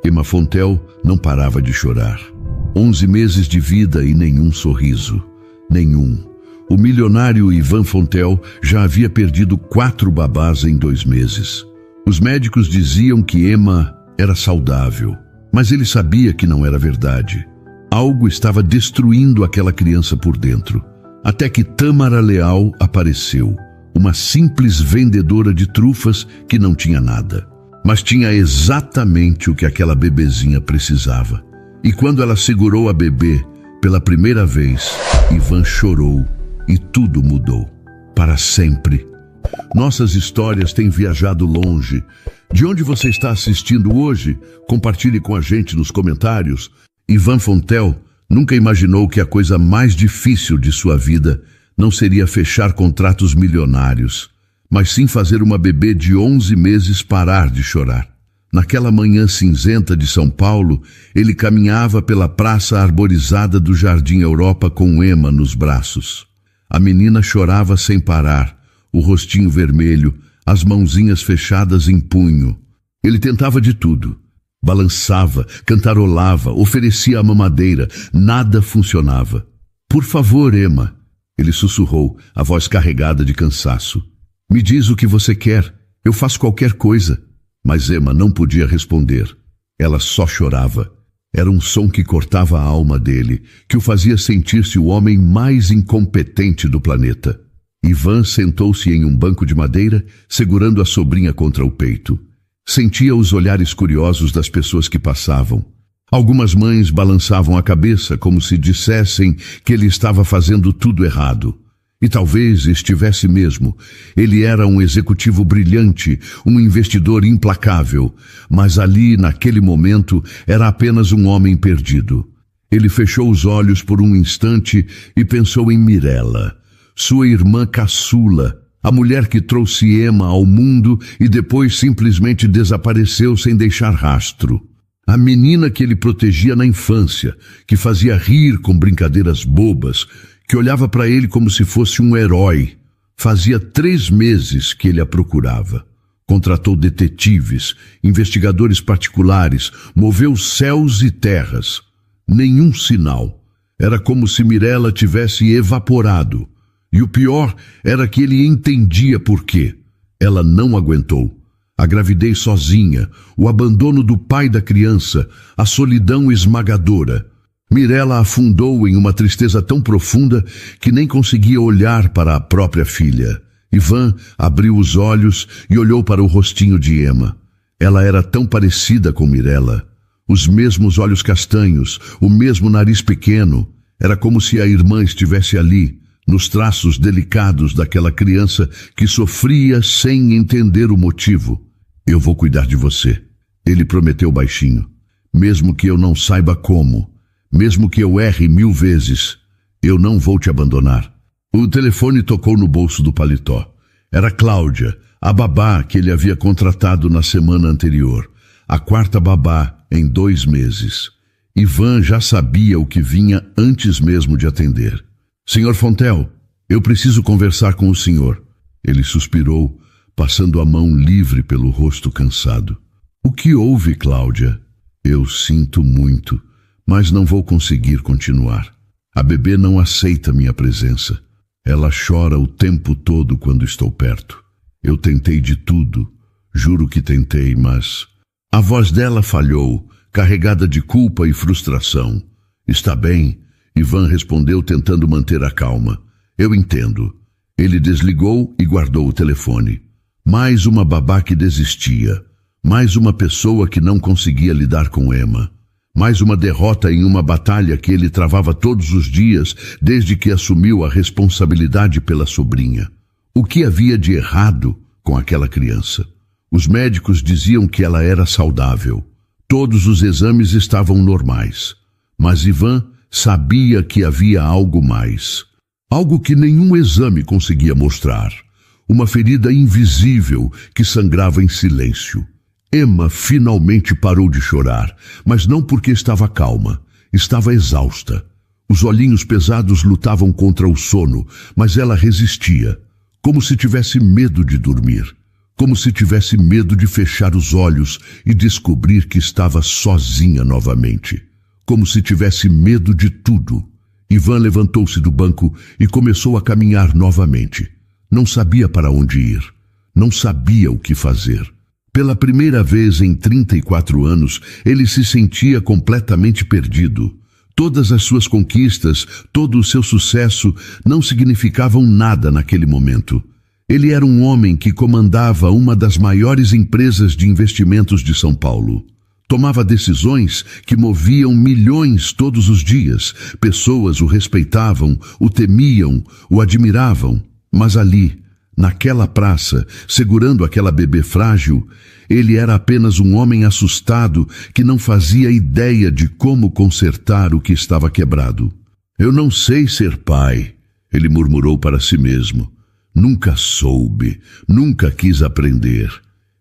Emma Fontel não parava de chorar. 11 meses de vida e nenhum sorriso. Nenhum. O milionário Ivan Fontel já havia perdido 4 babás em 2 meses. Os médicos diziam que Emma era saudável, mas ele sabia que não era verdade. Algo estava destruindo aquela criança por dentro. Até que Tâmara Leal apareceu, uma simples vendedora de trufas que não tinha nada, mas tinha exatamente o que aquela bebezinha precisava. E quando ela segurou a bebê pela primeira vez, Ivan chorou e tudo mudou. Para sempre. Nossas histórias têm viajado longe. De onde você está assistindo hoje? Compartilhe com a gente nos comentários. Ivan Fontel nunca imaginou que a coisa mais difícil de sua vida não seria fechar contratos milionários, mas sim fazer uma bebê de 11 meses parar de chorar. Naquela manhã cinzenta de São Paulo, ele caminhava pela praça arborizada do Jardim Europa com Emma nos braços. A menina chorava sem parar, o rostinho vermelho, as mãozinhas fechadas em punho. Ele tentava de tudo. Balançava, cantarolava, oferecia a mamadeira. Nada funcionava. Por favor, Emma, ele sussurrou, a voz carregada de cansaço. Me diz o que você quer. Eu faço qualquer coisa. Mas Emma não podia responder. Ela só chorava. Era um som que cortava a alma dele, que o fazia sentir-se o homem mais incompetente do planeta. Ivan sentou-se em um banco de madeira, segurando a sobrinha contra o peito. Sentia os olhares curiosos das pessoas que passavam. Algumas mães balançavam a cabeça como se dissessem que ele estava fazendo tudo errado. E talvez estivesse mesmo. Ele era um executivo brilhante, um investidor implacável, mas ali, naquele momento, era apenas um homem perdido. Ele fechou os olhos por um instante e pensou em Mirella, sua irmã caçula, a mulher que trouxe Emma ao mundo e depois simplesmente desapareceu sem deixar rastro. A menina que ele protegia na infância, que fazia rir com brincadeiras bobas, que olhava para ele como se fosse um herói. Fazia 3 meses que ele a procurava. Contratou detetives, investigadores particulares, moveu céus e terras. Nenhum sinal. Era como se Mirella tivesse evaporado. E o pior era que ele entendia por quê. Ela não aguentou. A gravidez sozinha, o abandono do pai da criança, a solidão esmagadora. Mirella afundou em uma tristeza tão profunda que nem conseguia olhar para a própria filha. Ivan abriu os olhos e olhou para o rostinho de Emma. Ela era tão parecida com Mirella. Os mesmos olhos castanhos, o mesmo nariz pequeno. Era como se a irmã estivesse ali, nos traços delicados daquela criança que sofria sem entender o motivo. Eu vou cuidar de você, ele prometeu baixinho. Mesmo que eu não saiba como, mesmo que eu erre 1000 vezes, eu não vou te abandonar. O telefone tocou no bolso do paletó. Era Cláudia, a babá que ele havia contratado na semana anterior. A 4ª babá em 2 meses. Ivan já sabia o que vinha antes mesmo de atender. Senhor Fontel, eu preciso conversar com o senhor. Ele suspirou, passando a mão livre pelo rosto cansado. O que houve, Cláudia? Eu sinto muito, mas não vou conseguir continuar. A bebê não aceita minha presença. Ela chora o tempo todo quando estou perto. Eu tentei de tudo, juro que tentei, mas... A voz dela falhou, carregada de culpa e frustração. Está bem? Ivan respondeu tentando manter a calma. Eu entendo. Ele desligou e guardou o telefone. Mais uma babá que desistia. Mais uma pessoa que não conseguia lidar com Emma. Mais uma derrota em uma batalha que ele travava todos os dias desde que assumiu a responsabilidade pela sobrinha. O que havia de errado com aquela criança? Os médicos diziam que ela era saudável. Todos os exames estavam normais. Mas Ivan sabia que havia algo mais. Algo que nenhum exame conseguia mostrar. Uma ferida invisível que sangrava em silêncio. Emma finalmente parou de chorar, mas não porque estava calma. Estava exausta. Os olhinhos pesados lutavam contra o sono, mas ela resistia, como se tivesse medo de dormir. como se tivesse medo de fechar os olhos e descobrir que estava sozinha novamente, como se tivesse medo de tudo. Ivan levantou-se do banco e começou a caminhar novamente. Não sabia para onde ir, não sabia o que fazer. Pela primeira vez em 34 anos, ele se sentia completamente perdido. Todas as suas conquistas, todo o seu sucesso não significavam nada naquele momento. Ele era um homem que comandava uma das maiores empresas de investimentos de São Paulo. Tomava decisões que moviam milhões todos os dias. Pessoas o respeitavam, o temiam, o admiravam. Mas ali, naquela praça, segurando aquela bebê frágil, ele era apenas um homem assustado que não fazia ideia de como consertar o que estava quebrado. Eu não sei ser pai, ele murmurou para si mesmo. Nunca soube, nunca quis aprender.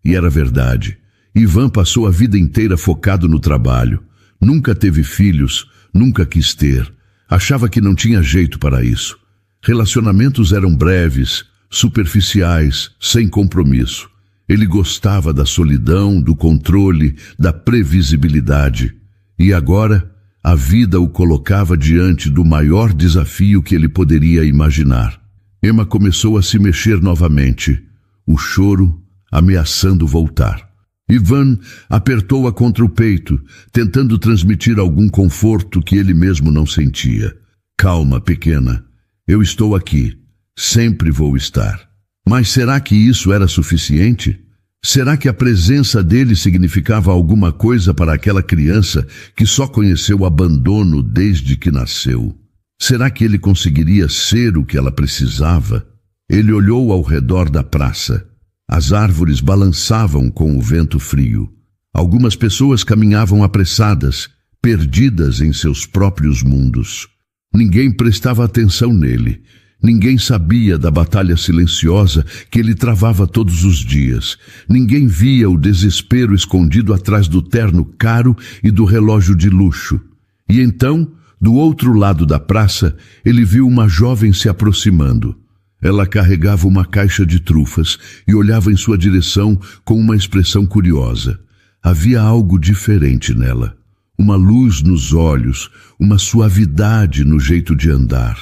E era verdade. Ivan passou a vida inteira focado no trabalho. Nunca teve filhos, nunca quis ter. Achava que não tinha jeito para isso. Relacionamentos eram breves, superficiais, sem compromisso. Ele gostava da solidão, do controle, da previsibilidade. E agora, a vida o colocava diante do maior desafio que ele poderia imaginar. Emma começou a se mexer novamente, o choro ameaçando voltar. Ivan apertou-a contra o peito, tentando transmitir algum conforto que ele mesmo não sentia. Calma, pequena. Eu estou aqui. Sempre vou estar. Mas será que isso era suficiente? Será que a presença dele significava alguma coisa para aquela criança que só conheceu o abandono desde que nasceu? Será que ele conseguiria ser o que ela precisava? Ele olhou ao redor da praça. As árvores balançavam com o vento frio. Algumas pessoas caminhavam apressadas, perdidas em seus próprios mundos. Ninguém prestava atenção nele. Ninguém sabia da batalha silenciosa que ele travava todos os dias. Ninguém via o desespero escondido atrás do terno caro e do relógio de luxo. E então, do outro lado da praça, ele viu uma jovem se aproximando. Ela carregava uma caixa de trufas e olhava em sua direção com uma expressão curiosa. Havia algo diferente nela. Uma luz nos olhos, uma suavidade no jeito de andar.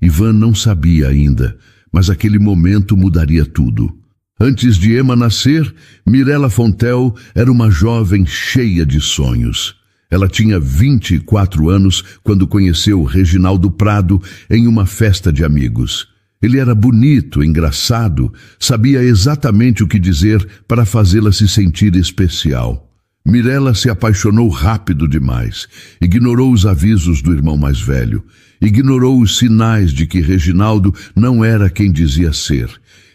Ivan não sabia ainda, mas aquele momento mudaria tudo. Antes de Emma nascer, Mirella Fontel era uma jovem cheia de sonhos. Ela tinha 24 anos quando conheceu Reginaldo Prado em uma festa de amigos. Ele era bonito, engraçado, sabia exatamente o que dizer para fazê-la se sentir especial. Mirella se apaixonou rápido demais. Ignorou os avisos do irmão mais velho. Ignorou os sinais de que Reginaldo não era quem dizia ser.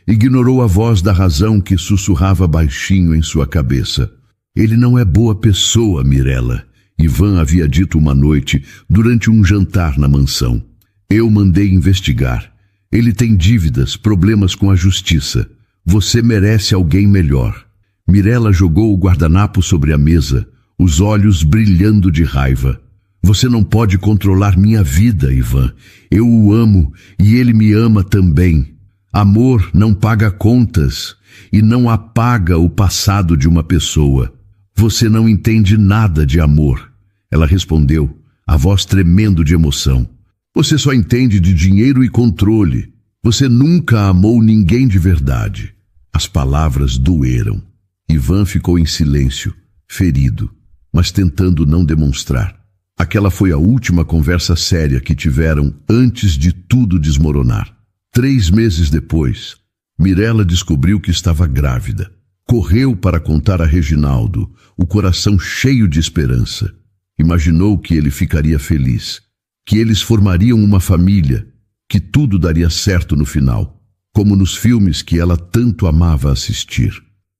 Ignorou a voz da razão que sussurrava baixinho em sua cabeça. Ele não é boa pessoa, Mirella. Ivan havia dito uma noite, durante um jantar na mansão. Eu mandei investigar. Ele tem dívidas, problemas com a justiça. Você merece alguém melhor. Mirella jogou o guardanapo sobre a mesa, os olhos brilhando de raiva. Você não pode controlar minha vida, Ivan. Eu o amo e ele me ama também. Amor não paga contas e não apaga o passado de uma pessoa. Você não entende nada de amor. Ela respondeu, a voz tremendo de emoção. Você só entende de dinheiro e controle. Você nunca amou ninguém de verdade. As palavras doeram. Ivan ficou em silêncio, ferido, mas tentando não demonstrar. Aquela foi a última conversa séria que tiveram antes de tudo desmoronar. 3 meses depois, Mirella descobriu que estava grávida. Correu para contar a Reginaldo, o coração cheio de esperança. Imaginou que ele ficaria feliz, que eles formariam uma família, que tudo daria certo no final, como nos filmes que ela tanto amava assistir.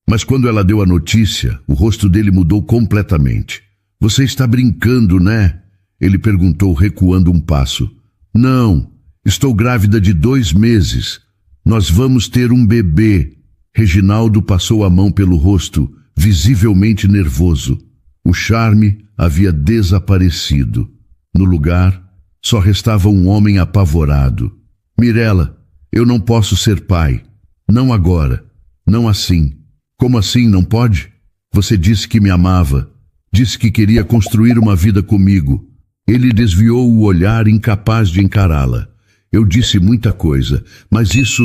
Mas quando ela deu a notícia, o rosto dele mudou completamente. Você está brincando, né? Ele perguntou, recuando um passo. Não, estou grávida de 2 meses. Nós vamos ter um bebê. Reginaldo passou a mão pelo rosto, visivelmente nervoso. O charme havia desaparecido. No lugar, só restava um homem apavorado. Mirella, eu não posso ser pai. Não agora. Não assim. Como assim não pode? Você disse que me amava. Disse que queria construir uma vida comigo. Ele desviou o olhar, incapaz de encará-la. Eu disse muita coisa, mas isso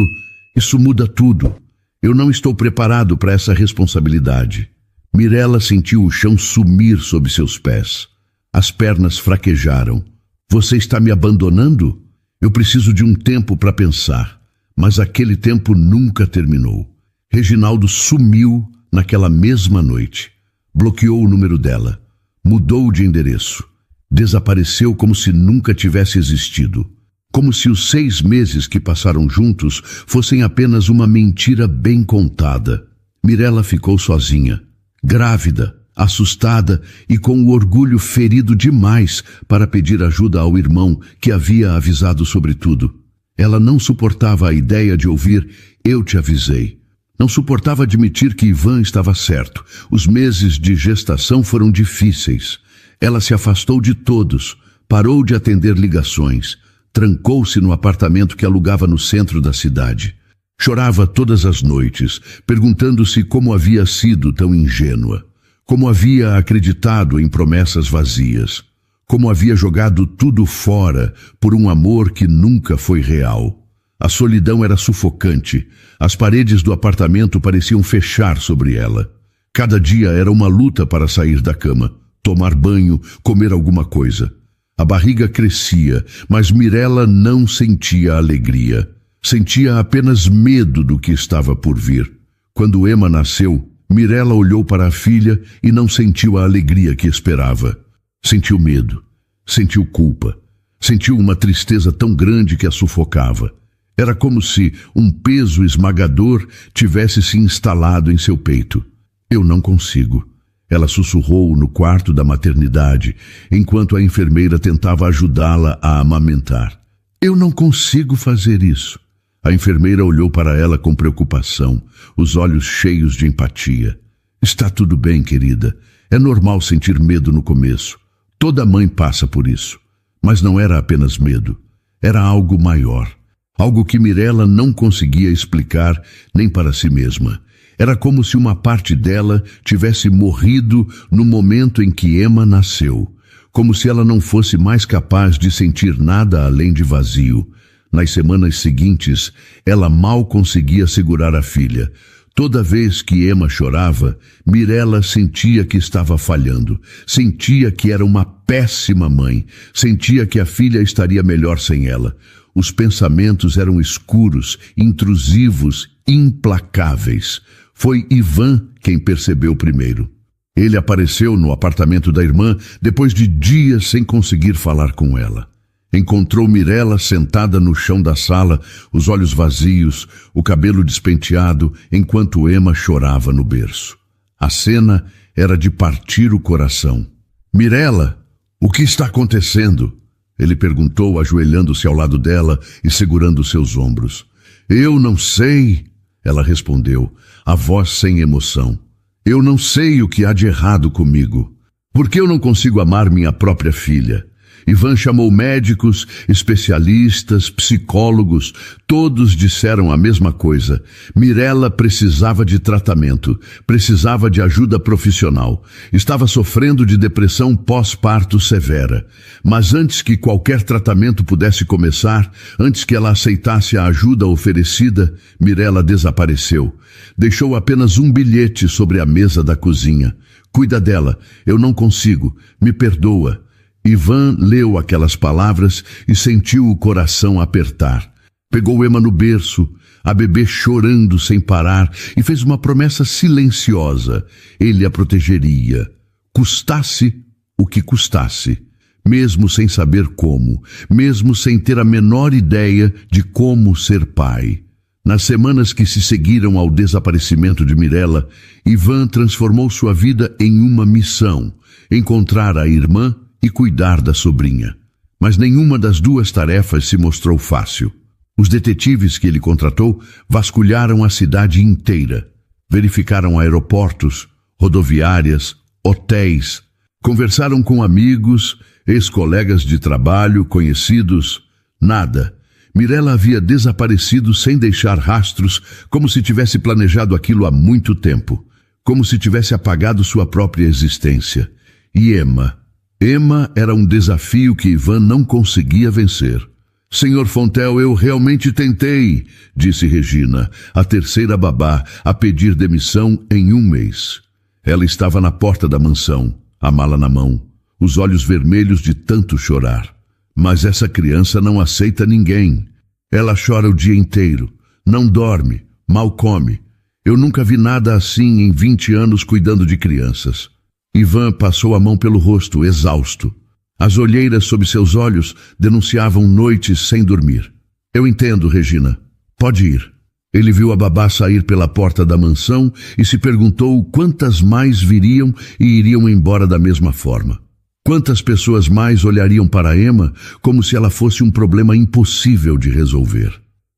muda tudo. Eu não estou preparado para essa responsabilidade. Mirella sentiu o chão sumir sob seus pés. As pernas fraquejaram. Você está me abandonando? Eu preciso de um tempo para pensar. Mas aquele tempo nunca terminou. Reginaldo sumiu naquela mesma noite. Bloqueou o número dela. Mudou de endereço. Desapareceu como se nunca tivesse existido. Como se os 6 meses que passaram juntos fossem apenas uma mentira bem contada. Mirella ficou sozinha, grávida, assustada e com o orgulho ferido demais para pedir ajuda ao irmão que havia avisado sobre tudo. Ela não suportava a ideia de ouvir "eu te avisei". Não suportava admitir que Ivan estava certo. Os meses de gestação foram difíceis. Ela se afastou de todos, parou de atender ligações, trancou-se no apartamento que alugava no centro da cidade. Chorava todas as noites, perguntando-se como havia sido tão ingênua, como havia acreditado em promessas vazias, como havia jogado tudo fora por um amor que nunca foi real. A solidão era sufocante. As paredes do apartamento pareciam fechar sobre ela. Cada dia era uma luta para sair da cama, tomar banho, comer alguma coisa. A barriga crescia, mas Mirella não sentia alegria. Sentia apenas medo do que estava por vir. Quando Emma nasceu, Mirella olhou para a filha e não sentiu a alegria que esperava. Sentiu medo, sentiu culpa, sentiu uma tristeza tão grande que a sufocava. Era como se um peso esmagador tivesse se instalado em seu peito. Eu não consigo. Ela sussurrou no quarto da maternidade, enquanto a enfermeira tentava ajudá-la a amamentar. Eu não consigo fazer isso. A enfermeira olhou para ela com preocupação, os olhos cheios de empatia. Está tudo bem, querida. É normal sentir medo no começo. Toda mãe passa por isso. Mas não era apenas medo. Era algo maior. Algo que Mirella não conseguia explicar nem para si mesma. Era como se uma parte dela tivesse morrido no momento em que Emma nasceu. Como se ela não fosse mais capaz de sentir nada além de vazio. Nas semanas seguintes, ela mal conseguia segurar a filha. Toda vez que Emma chorava, Mirella sentia que estava falhando. Sentia que era uma péssima mãe. Sentia que a filha estaria melhor sem ela. Os pensamentos eram escuros, intrusivos, implacáveis. Foi Ivan quem percebeu primeiro. Ele apareceu no apartamento da irmã depois de dias sem conseguir falar com ela. Encontrou Mirella sentada no chão da sala, os olhos vazios, o cabelo despenteado, enquanto Emma chorava no berço. A cena era de partir o coração. Mirella, o que está acontecendo? Ele perguntou, ajoelhando-se ao lado dela e segurando seus ombros. Eu não sei, ela respondeu, a voz sem emoção. Eu não sei o que há de errado comigo. Por que eu não consigo amar minha própria filha? Ivan chamou médicos, especialistas, psicólogos. Todos disseram a mesma coisa. Mirella precisava de tratamento, precisava de ajuda profissional. Estava sofrendo de depressão pós-parto severa. Mas antes que qualquer tratamento pudesse começar, antes que ela aceitasse a ajuda oferecida, Mirella desapareceu. Deixou apenas um bilhete sobre a mesa da cozinha. Cuida dela, eu não consigo, me perdoa. Ivan leu aquelas palavras e sentiu o coração apertar. Pegou Emma no berço, a bebê chorando sem parar, e fez uma promessa silenciosa. Ele a protegeria, custasse o que custasse, mesmo sem saber como, mesmo sem ter a menor ideia de como ser pai. Nas semanas que se seguiram ao desaparecimento de Mirella, Ivan transformou sua vida em uma missão: encontrar a irmã e cuidar da sobrinha. Mas nenhuma das duas tarefas se mostrou fácil. Os detetives que ele contratou vasculharam a cidade inteira. Verificaram aeroportos, rodoviárias, hotéis. Conversaram com amigos, ex-colegas de trabalho, conhecidos. Nada. Mirella havia desaparecido sem deixar rastros, como se tivesse planejado aquilo há muito tempo, como se tivesse apagado sua própria existência. E Emma era um desafio que Ivan não conseguia vencer. Senhor Fontel, eu realmente tentei, disse Regina, a terceira babá, a pedir demissão em 1 mês. Ela estava na porta da mansão, a mala na mão, os olhos vermelhos de tanto chorar. Mas essa criança não aceita ninguém. Ela chora o dia inteiro, não dorme, mal come. Eu nunca vi nada assim em 20 anos cuidando de crianças. Ivan passou a mão pelo rosto, exausto. As olheiras sob seus olhos denunciavam noites sem dormir. Eu entendo, Regina. Pode ir. Ele viu a babá sair pela porta da mansão e se perguntou quantas mais viriam e iriam embora da mesma forma. Quantas pessoas mais olhariam para Emma como se ela fosse um problema impossível de resolver.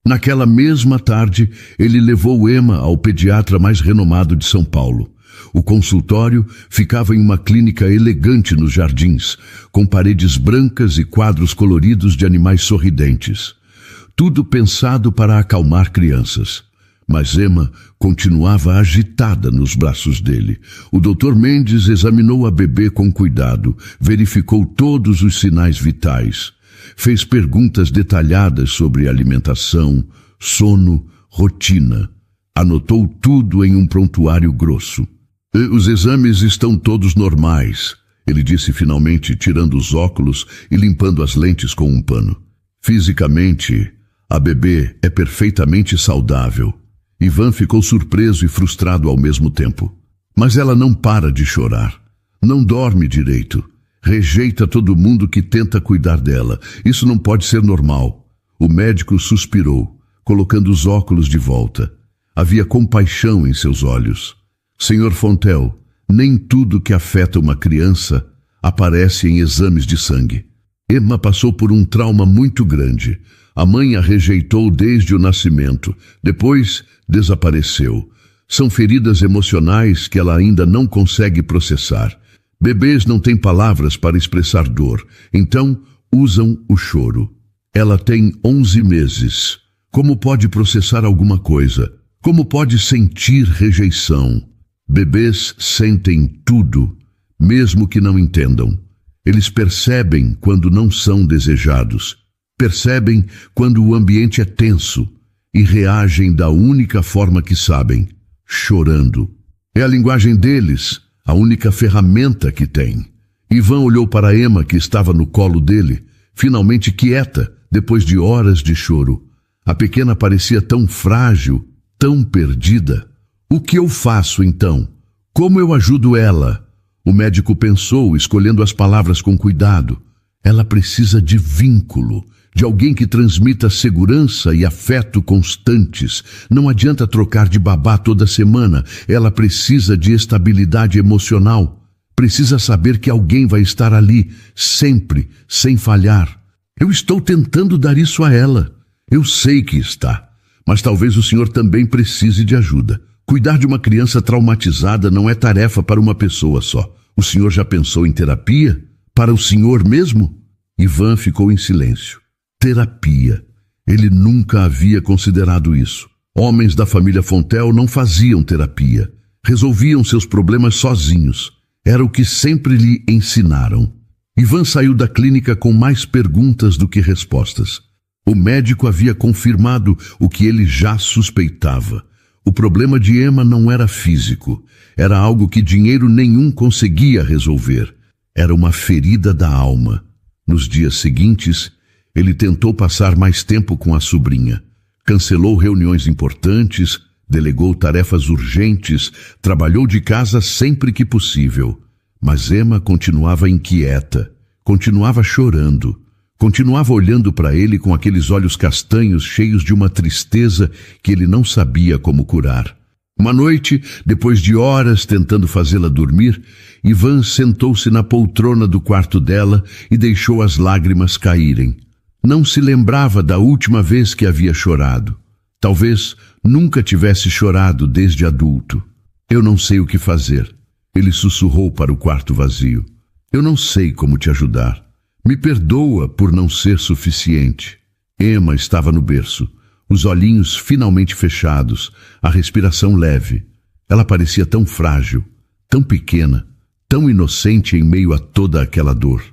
Naquela mesma tarde, ele levou Emma ao pediatra mais renomado de São Paulo. O consultório ficava em uma clínica elegante nos jardins, com paredes brancas e quadros coloridos de animais sorridentes. Tudo pensado para acalmar crianças. Mas Emma continuava agitada nos braços dele. O Dr. Mendes examinou a bebê com cuidado, verificou todos os sinais vitais. Fez perguntas detalhadas sobre alimentação, sono, rotina. Anotou tudo em um prontuário grosso. Os exames estão todos normais, ele disse finalmente, tirando os óculos e limpando as lentes com um pano. Fisicamente, a bebê é perfeitamente saudável. Ivan ficou surpreso e frustrado ao mesmo tempo. Mas ela não para de chorar. Não dorme direito. Rejeita todo mundo que tenta cuidar dela. Isso não pode ser normal. O médico suspirou, colocando os óculos de volta. Havia compaixão em seus olhos. Senhor Fontel, nem tudo que afeta uma criança aparece em exames de sangue. Emma passou por um trauma muito grande. A mãe a rejeitou desde o nascimento. Depois, desapareceu. São feridas emocionais que ela ainda não consegue processar. Bebês não têm palavras para expressar dor, então usam o choro. Ela tem 11 meses. Como pode processar alguma coisa? Como pode sentir rejeição? Bebês sentem tudo, mesmo que não entendam. Eles percebem quando não são desejados. Percebem quando o ambiente é tenso e reagem da única forma que sabem, chorando. É a linguagem deles, a única ferramenta que têm. Ivan olhou para Emma, que estava no colo dele, finalmente quieta, depois de horas de choro. A pequena parecia tão frágil, tão perdida. O que eu faço então? Como eu ajudo ela? O médico pensou, escolhendo as palavras com cuidado. Ela precisa de vínculo, de alguém que transmita segurança e afeto constantes. Não adianta trocar de babá toda semana. Ela precisa de estabilidade emocional. Precisa saber que alguém vai estar ali, sempre, sem falhar. Eu estou tentando dar isso a ela. Eu sei que está. Mas talvez o senhor também precise de ajuda. Cuidar de uma criança traumatizada não é tarefa para uma pessoa só. O senhor já pensou em terapia? Para o senhor mesmo? Ivan ficou em silêncio. Terapia. Ele nunca havia considerado isso. Homens da família Fontel não faziam terapia. Resolviam seus problemas sozinhos. Era o que sempre lhe ensinaram. Ivan saiu da clínica com mais perguntas do que respostas. O médico havia confirmado o que ele já suspeitava. O problema de Emma não era físico. Era algo que dinheiro nenhum conseguia resolver. Era uma ferida da alma. Nos dias seguintes, ele tentou passar mais tempo com a sobrinha. Cancelou reuniões importantes, delegou tarefas urgentes, trabalhou de casa sempre que possível. Mas Emma continuava inquieta, continuava chorando, continuava olhando para ele com aqueles olhos castanhos cheios de uma tristeza que ele não sabia como curar. Uma noite, depois de horas tentando fazê-la dormir, Ivan sentou-se na poltrona do quarto dela e deixou as lágrimas caírem. Não se lembrava da última vez que havia chorado. Talvez nunca tivesse chorado desde adulto. Eu não sei o que fazer. Ele sussurrou para o quarto vazio. Eu não sei como te ajudar. Me perdoa por não ser suficiente. Emma estava no berço, os olhinhos finalmente fechados, a respiração leve. Ela parecia tão frágil, tão pequena, tão inocente em meio a toda aquela dor.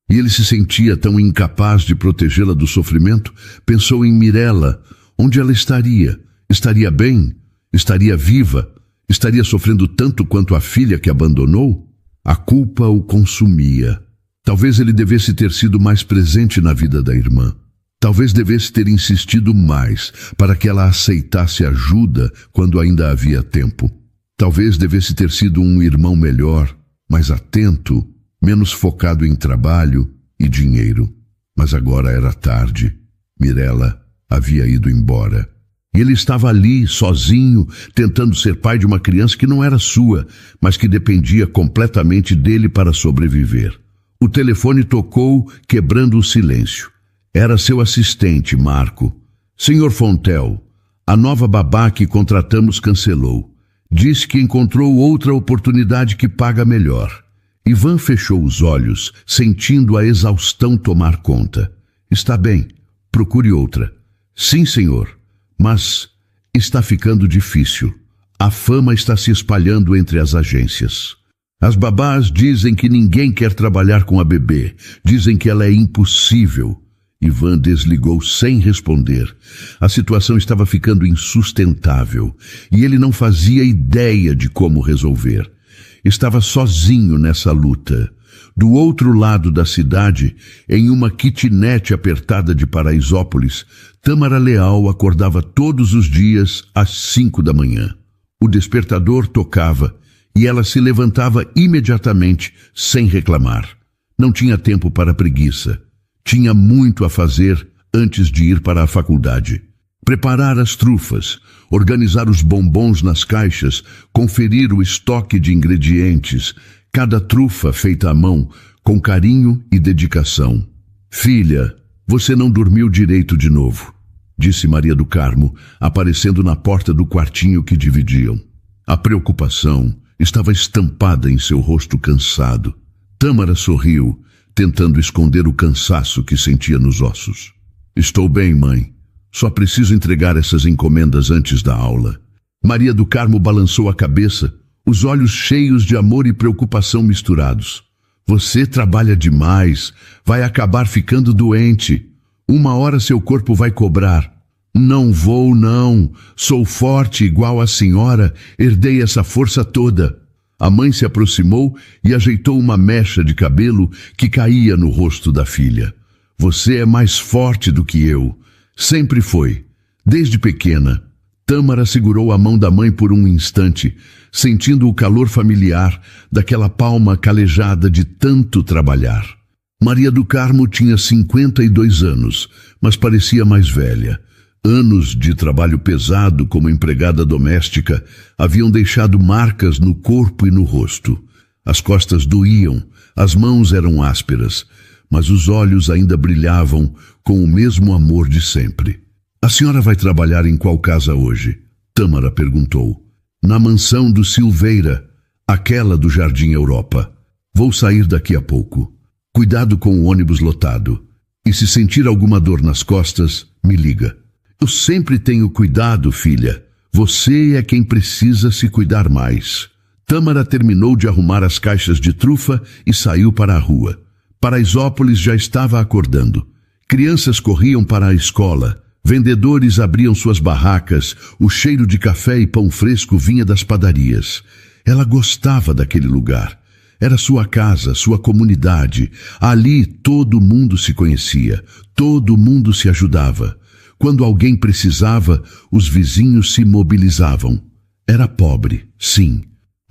E ele se sentia tão incapaz de protegê-la do sofrimento. Pensou em Mirella. Onde ela estaria? Estaria bem? Estaria viva? Estaria sofrendo tanto quanto a filha que abandonou? A culpa o consumia. Talvez ele devesse ter sido mais presente na vida da irmã. Talvez devesse ter insistido mais para que ela aceitasse ajuda quando ainda havia tempo. Talvez devesse ter sido um irmão melhor, mais atento, menos focado em trabalho e dinheiro. Mas agora era tarde. Mirella havia ido embora. E ele estava ali, sozinho, tentando ser pai de uma criança que não era sua, mas que dependia completamente dele para sobreviver. O telefone tocou, quebrando o silêncio. Era seu assistente, Marco. Senhor Fontel, a nova babá que contratamos cancelou. Disse que encontrou outra oportunidade que paga melhor. Ivan fechou os olhos, sentindo a exaustão tomar conta. Está bem, procure outra. Sim, senhor, mas está ficando difícil. A fama está se espalhando entre as agências. As babás dizem que ninguém quer trabalhar com a bebê. Dizem que ela é impossível. Ivan desligou sem responder. A situação estava ficando insustentável e ele não fazia ideia de como resolver. Estava sozinho nessa luta. Do outro lado da cidade, em uma kitnet apertada de Paraisópolis, Tâmara Leal acordava todos os dias às 5 da manhã. O despertador tocava e ela se levantava imediatamente, sem reclamar. Não tinha tempo para preguiça. Tinha muito a fazer antes de ir para a faculdade. Preparar as trufas, organizar os bombons nas caixas, conferir o estoque de ingredientes, cada trufa feita à mão, com carinho e dedicação. Filha, você não dormiu direito de novo, disse Maria do Carmo, aparecendo na porta do quartinho que dividiam. A preocupação estava estampada em seu rosto cansado. Tâmara sorriu, tentando esconder o cansaço que sentia nos ossos. Estou bem, mãe. Só preciso entregar essas encomendas antes da aula. Maria do Carmo balançou a cabeça, os olhos cheios de amor e preocupação misturados. Você trabalha demais, vai acabar ficando doente. Uma hora seu corpo vai cobrar. Não vou, não. Sou forte igual a senhora, herdei essa força toda. A mãe se aproximou e ajeitou uma mecha de cabelo que caía no rosto da filha. Você é mais forte do que eu. Sempre foi. Desde pequena, Tâmara segurou a mão da mãe por um instante, sentindo o calor familiar daquela palma calejada de tanto trabalhar. Maria do Carmo tinha 52 anos, mas parecia mais velha. Anos de trabalho pesado como empregada doméstica haviam deixado marcas no corpo e no rosto. As costas doíam, as mãos eram ásperas, mas os olhos ainda brilhavam com o mesmo amor de sempre. A senhora vai trabalhar em qual casa hoje? Tâmara perguntou. Na mansão do Silveira, aquela do Jardim Europa. Vou sair daqui a pouco. Cuidado com o ônibus lotado. E se sentir alguma dor nas costas, me liga. Eu sempre tenho cuidado, filha. Você é quem precisa se cuidar mais. Tâmara terminou de arrumar as caixas de trufa e saiu para a rua. Paraisópolis já estava acordando. Crianças corriam para a escola. Vendedores abriam suas barracas. O cheiro de café e pão fresco vinha das padarias. Ela gostava daquele lugar. Era sua casa, sua comunidade. Ali todo mundo se conhecia. Todo mundo se ajudava. Quando alguém precisava, os vizinhos se mobilizavam. Era pobre, sim,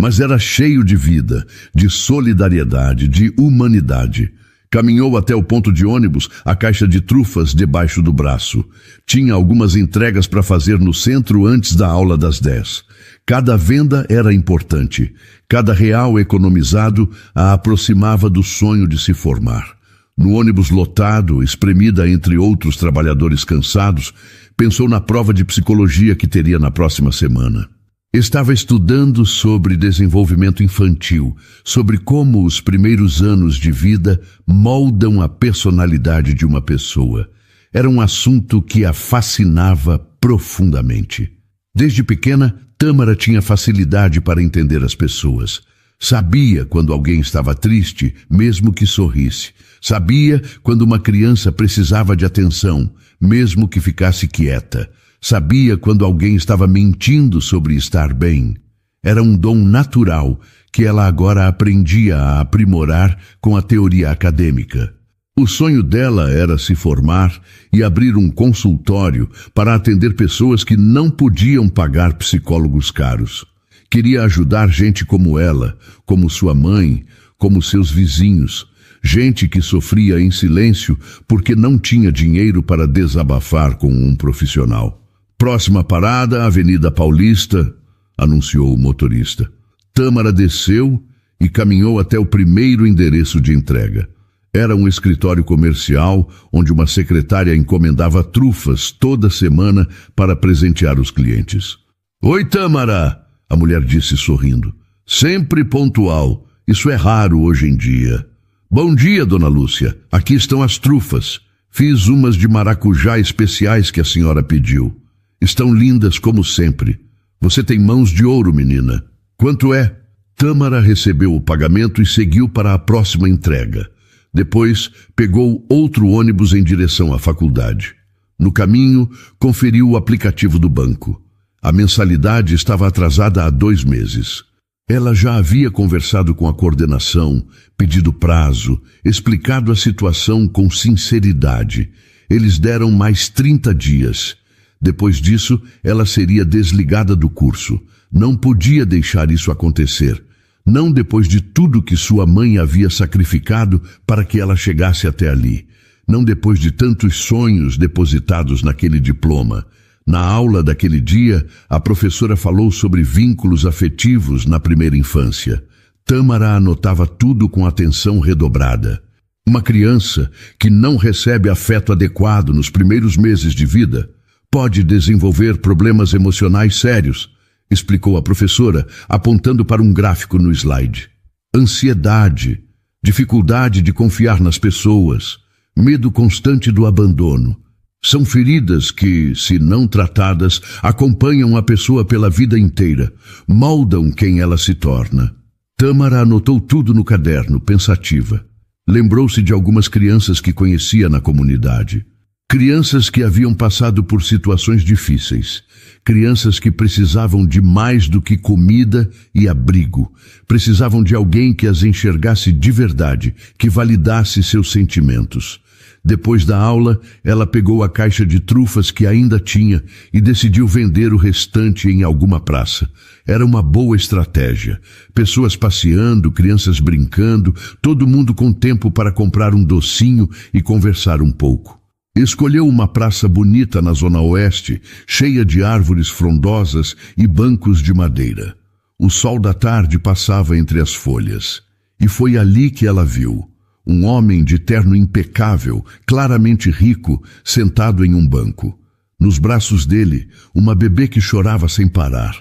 mas era cheio de vida, de solidariedade, de humanidade. Caminhou até o ponto de ônibus, a caixa de trufas debaixo do braço. Tinha algumas entregas para fazer no centro antes da aula das 10. Cada venda era importante. Cada real economizado a aproximava do sonho de se formar. No ônibus lotado, espremida entre outros trabalhadores cansados, pensou na prova de psicologia que teria na próxima semana. Estava estudando sobre desenvolvimento infantil, sobre como os primeiros anos de vida moldam a personalidade de uma pessoa. Era um assunto que a fascinava profundamente. Desde pequena, Tâmara tinha facilidade para entender as pessoas. Sabia quando alguém estava triste, mesmo que sorrisse. Sabia quando uma criança precisava de atenção, mesmo que ficasse quieta. Sabia quando alguém estava mentindo sobre estar bem. Era um dom natural que ela agora aprendia a aprimorar com a teoria acadêmica. O sonho dela era se formar e abrir um consultório para atender pessoas que não podiam pagar psicólogos caros. Queria ajudar gente como ela, como sua mãe, como seus vizinhos, gente que sofria em silêncio porque não tinha dinheiro para desabafar com um profissional. Próxima parada, Avenida Paulista, anunciou o motorista. Tâmara desceu e caminhou até o primeiro endereço de entrega. Era um escritório comercial onde uma secretária encomendava trufas toda semana para presentear os clientes. Oi, Tâmara, a mulher disse sorrindo. Sempre pontual. Isso é raro hoje em dia. Bom dia, dona Lúcia. Aqui estão as trufas. Fiz umas de maracujá especiais que a senhora pediu. Estão lindas como sempre. Você tem mãos de ouro, menina. Quanto é? Tâmara recebeu o pagamento e seguiu para a próxima entrega. Depois, pegou outro ônibus em direção à faculdade. No caminho, conferiu o aplicativo do banco. A mensalidade estava atrasada há 2 meses. Ela já havia conversado com a coordenação, pedido prazo, explicado a situação com sinceridade. Eles deram mais 30 dias. Depois disso, ela seria desligada do curso. Não podia deixar isso acontecer. Não depois de tudo que sua mãe havia sacrificado para que ela chegasse até ali. Não depois de tantos sonhos depositados naquele diploma. Na aula daquele dia, a professora falou sobre vínculos afetivos na primeira infância. Tâmara anotava tudo com atenção redobrada. Uma criança que não recebe afeto adequado nos primeiros meses de vida pode desenvolver problemas emocionais sérios, explicou a professora, apontando para um gráfico no slide. Ansiedade, dificuldade de confiar nas pessoas, medo constante do abandono. São feridas que, se não tratadas, acompanham a pessoa pela vida inteira, moldam quem ela se torna. Tâmara anotou tudo no caderno, pensativa. Lembrou-se de algumas crianças que conhecia na comunidade. Crianças que haviam passado por situações difíceis. Crianças que precisavam de mais do que comida e abrigo. Precisavam de alguém que as enxergasse de verdade, que validasse seus sentimentos. Depois da aula, ela pegou a caixa de trufas que ainda tinha e decidiu vender o restante em alguma praça. Era uma boa estratégia. Pessoas passeando, crianças brincando, todo mundo com tempo para comprar um docinho e conversar um pouco. Escolheu uma praça bonita na zona oeste, cheia de árvores frondosas e bancos de madeira. O sol da tarde passava entre as folhas. E foi ali que ela viu um homem de terno impecável, claramente rico, sentado em um banco. Nos braços dele, uma bebê que chorava sem parar.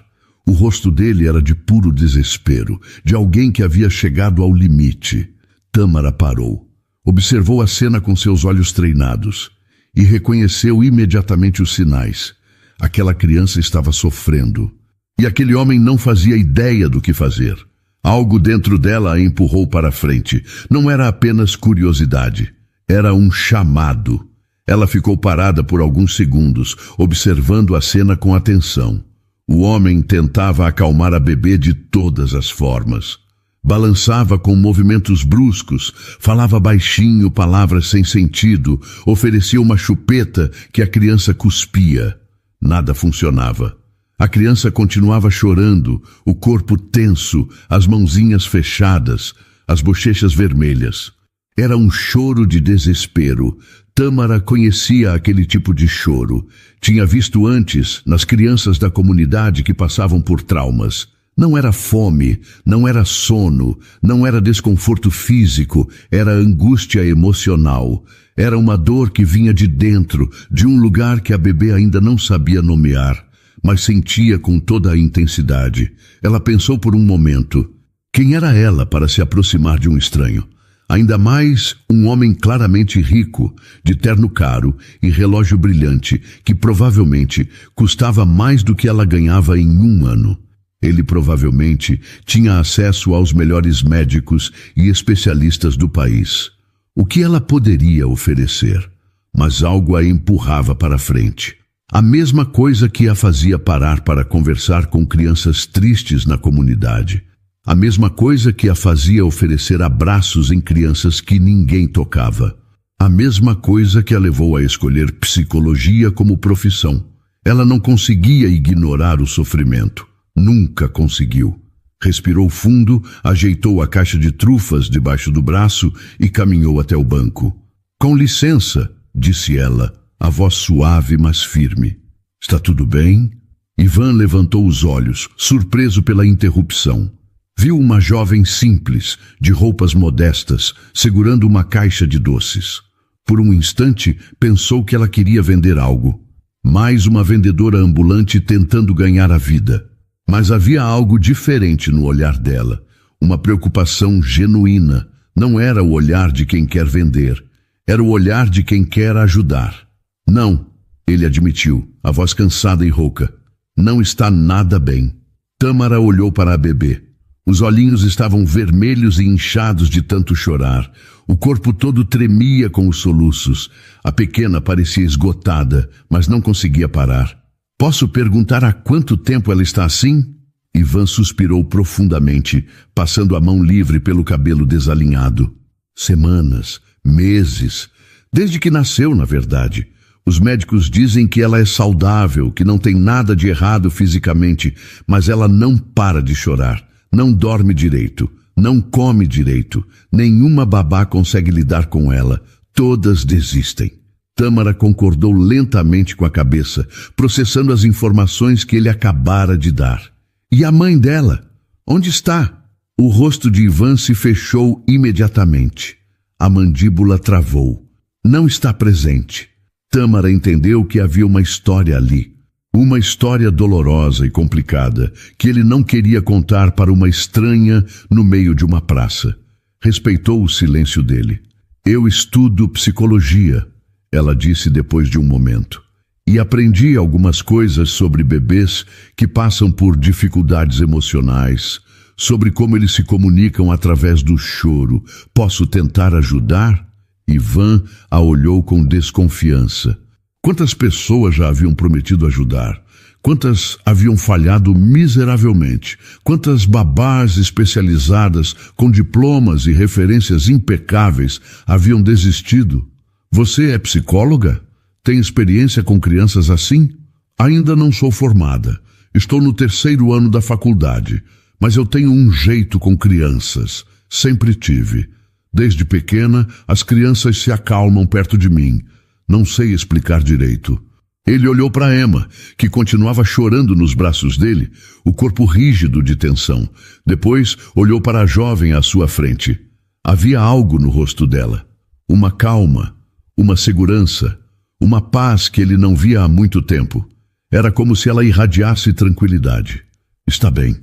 O rosto dele era de puro desespero, de alguém que havia chegado ao limite. Tâmara parou. Observou a cena com seus olhos treinados e reconheceu imediatamente os sinais. Aquela criança estava sofrendo. E aquele homem não fazia ideia do que fazer. Algo dentro dela a empurrou para frente. Não era apenas curiosidade. Era um chamado. Ela ficou parada por alguns segundos, observando a cena com atenção. O homem tentava acalmar a bebê de todas as formas. Balançava com movimentos bruscos, falava baixinho palavras sem sentido, oferecia uma chupeta que a criança cuspia. Nada funcionava. A criança continuava chorando, o corpo tenso, as mãozinhas fechadas, as bochechas vermelhas. Era um choro de desespero. Tâmara conhecia aquele tipo de choro. Tinha visto antes nas crianças da comunidade que passavam por traumas. Não era fome, não era sono, não era desconforto físico, era angústia emocional. Era uma dor que vinha de dentro, de um lugar que a bebê ainda não sabia nomear, mas sentia com toda a intensidade. Ela pensou por um momento. Quem era ela para se aproximar de um estranho? Ainda mais um homem claramente rico, de terno caro e relógio brilhante, que provavelmente custava mais do que ela ganhava em um ano. Ele provavelmente tinha acesso aos melhores médicos e especialistas do país. O que ela poderia oferecer? Mas algo a empurrava para frente. A mesma coisa que a fazia parar para conversar com crianças tristes na comunidade. A mesma coisa que a fazia oferecer abraços em crianças que ninguém tocava. A mesma coisa que a levou a escolher psicologia como profissão. Ela não conseguia ignorar o sofrimento. Nunca conseguiu. Respirou fundo, ajeitou a caixa de trufas debaixo do braço e caminhou até o banco. Com licença, disse ela, a voz suave mas firme. Está tudo bem? Ivan levantou os olhos, surpreso pela interrupção. Viu uma jovem simples, de roupas modestas, segurando uma caixa de doces. Por um instante, pensou que ela queria vender algo. Mais uma vendedora ambulante tentando ganhar a vida. Mas havia algo diferente no olhar dela. Uma preocupação genuína. Não era o olhar de quem quer vender. Era o olhar de quem quer ajudar. Não, ele admitiu, a voz cansada e rouca. Não está nada bem. Tâmara olhou para a bebê. Os olhinhos estavam vermelhos e inchados de tanto chorar. O corpo todo tremia com os soluços. A pequena parecia esgotada, mas não conseguia parar. Posso perguntar há quanto tempo ela está assim? Ivan suspirou profundamente, passando a mão livre pelo cabelo desalinhado. Semanas, meses, desde que nasceu, na verdade. Os médicos dizem que ela é saudável, que não tem nada de errado fisicamente, mas ela não para de chorar. Não dorme direito, não come direito, nenhuma babá consegue lidar com ela, todas desistem. Tâmara concordou lentamente com a cabeça, processando as informações que ele acabara de dar. E a mãe dela? Onde está? O rosto de Ivan se fechou imediatamente. A mandíbula travou. Não está presente. Tâmara entendeu que havia uma história ali. Uma história dolorosa e complicada, que ele não queria contar para uma estranha no meio de uma praça. Respeitou o silêncio dele. Eu estudo psicologia, ela disse depois de um momento. E aprendi algumas coisas sobre bebês que passam por dificuldades emocionais, sobre como eles se comunicam através do choro. Posso tentar ajudar? Ivan a olhou com desconfiança. Quantas pessoas já haviam prometido ajudar? Quantas haviam falhado miseravelmente? Quantas babás especializadas com diplomas e referências impecáveis haviam desistido? Você é psicóloga? Tem experiência com crianças assim? Ainda não sou formada. Estou no 3º ano da faculdade, mas eu tenho um jeito com crianças. Sempre tive. Desde pequena, as crianças se acalmam perto de mim. Não sei explicar direito. Ele olhou para Emma, que continuava chorando nos braços dele, o corpo rígido de tensão. Depois olhou para a jovem à sua frente. Havia algo no rosto dela. Uma calma, uma segurança, uma paz que ele não via há muito tempo. Era como se ela irradiasse tranquilidade. Está bem,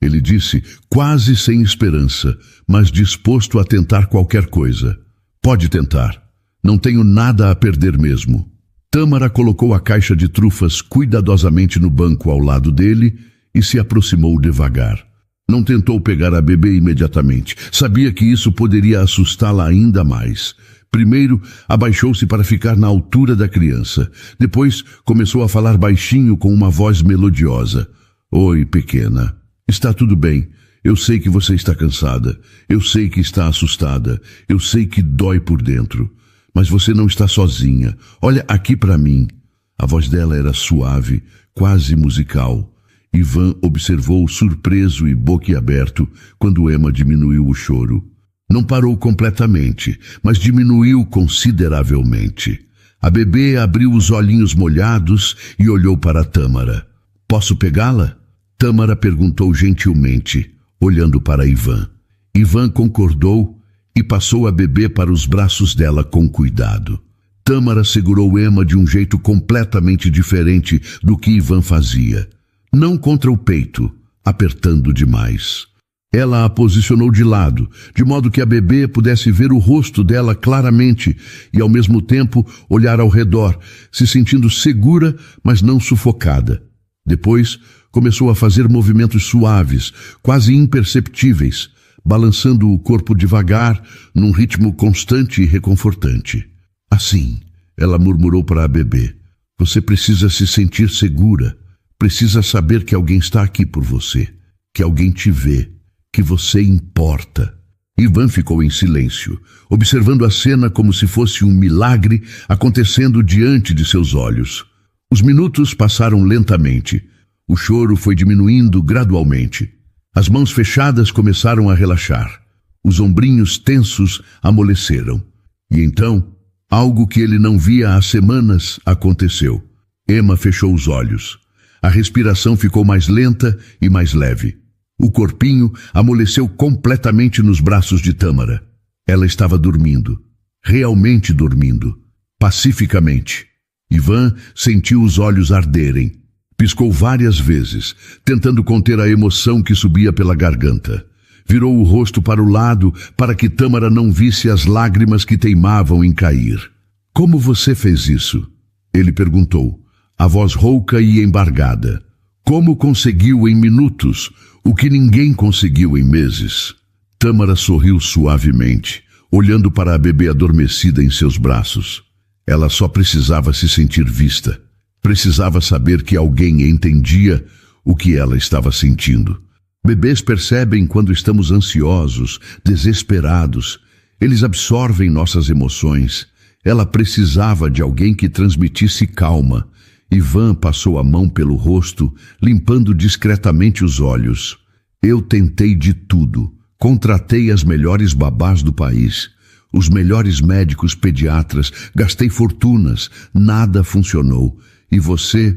ele disse, quase sem esperança, mas disposto a tentar qualquer coisa. Pode tentar. Não tenho nada a perder mesmo. Tâmara colocou a caixa de trufas cuidadosamente no banco ao lado dele e se aproximou devagar. Não tentou pegar a bebê imediatamente. Sabia que isso poderia assustá-la ainda mais. Primeiro, abaixou-se para ficar na altura da criança. Depois, começou a falar baixinho com uma voz melodiosa. Oi, pequena. Está tudo bem. Eu sei que você está cansada. Eu sei que está assustada. Eu sei que dói por dentro. Mas você não está sozinha. Olha aqui para mim. A voz dela era suave, quase musical. Ivan observou surpreso e boquiaberto quando Emma diminuiu o choro. Não parou completamente, mas diminuiu consideravelmente. A bebê abriu os olhinhos molhados e olhou para Tâmara. Posso pegá-la? Tâmara perguntou gentilmente, olhando para Ivan. Ivan concordou e passou a bebê para os braços dela com cuidado. Tâmara segurou Emma de um jeito completamente diferente do que Ivan fazia. Não contra o peito, apertando demais. Ela a posicionou de lado, de modo que a bebê pudesse ver o rosto dela claramente e, ao mesmo tempo, olhar ao redor, se sentindo segura, mas não sufocada. Depois, começou a fazer movimentos suaves, quase imperceptíveis, balançando o corpo devagar, num ritmo constante e reconfortante. Assim, ela murmurou para a bebê, você precisa se sentir segura, precisa saber que alguém está aqui por você, que alguém te vê, que você importa. Ivan ficou em silêncio, observando a cena como se fosse um milagre acontecendo diante de seus olhos. Os minutos passaram lentamente. O choro foi diminuindo gradualmente. As mãos fechadas começaram a relaxar. Os ombrinhos tensos amoleceram. E então, algo que ele não via há semanas aconteceu. Emma fechou os olhos. A respiração ficou mais lenta e mais leve. O corpinho amoleceu completamente nos braços de Tâmara. Ela estava dormindo, realmente dormindo, pacificamente. Ivan sentiu os olhos arderem. Piscou várias vezes, tentando conter a emoção que subia pela garganta. Virou o rosto para o lado para que Tâmara não visse as lágrimas que teimavam em cair. Como você fez isso? Ele perguntou, a voz rouca e embargada. Como conseguiu em minutos o que ninguém conseguiu em meses? Tâmara sorriu suavemente, olhando para a bebê adormecida em seus braços. Ela só precisava se sentir vista. Precisava saber que alguém entendia o que ela estava sentindo. Bebês percebem quando estamos ansiosos, desesperados. Eles absorvem nossas emoções. Ela precisava de alguém que transmitisse calma. Ivan passou a mão pelo rosto, limpando discretamente os olhos. Eu tentei de tudo. Contratei as melhores babás do país. Os melhores médicos pediatras. Gastei fortunas. Nada funcionou. E você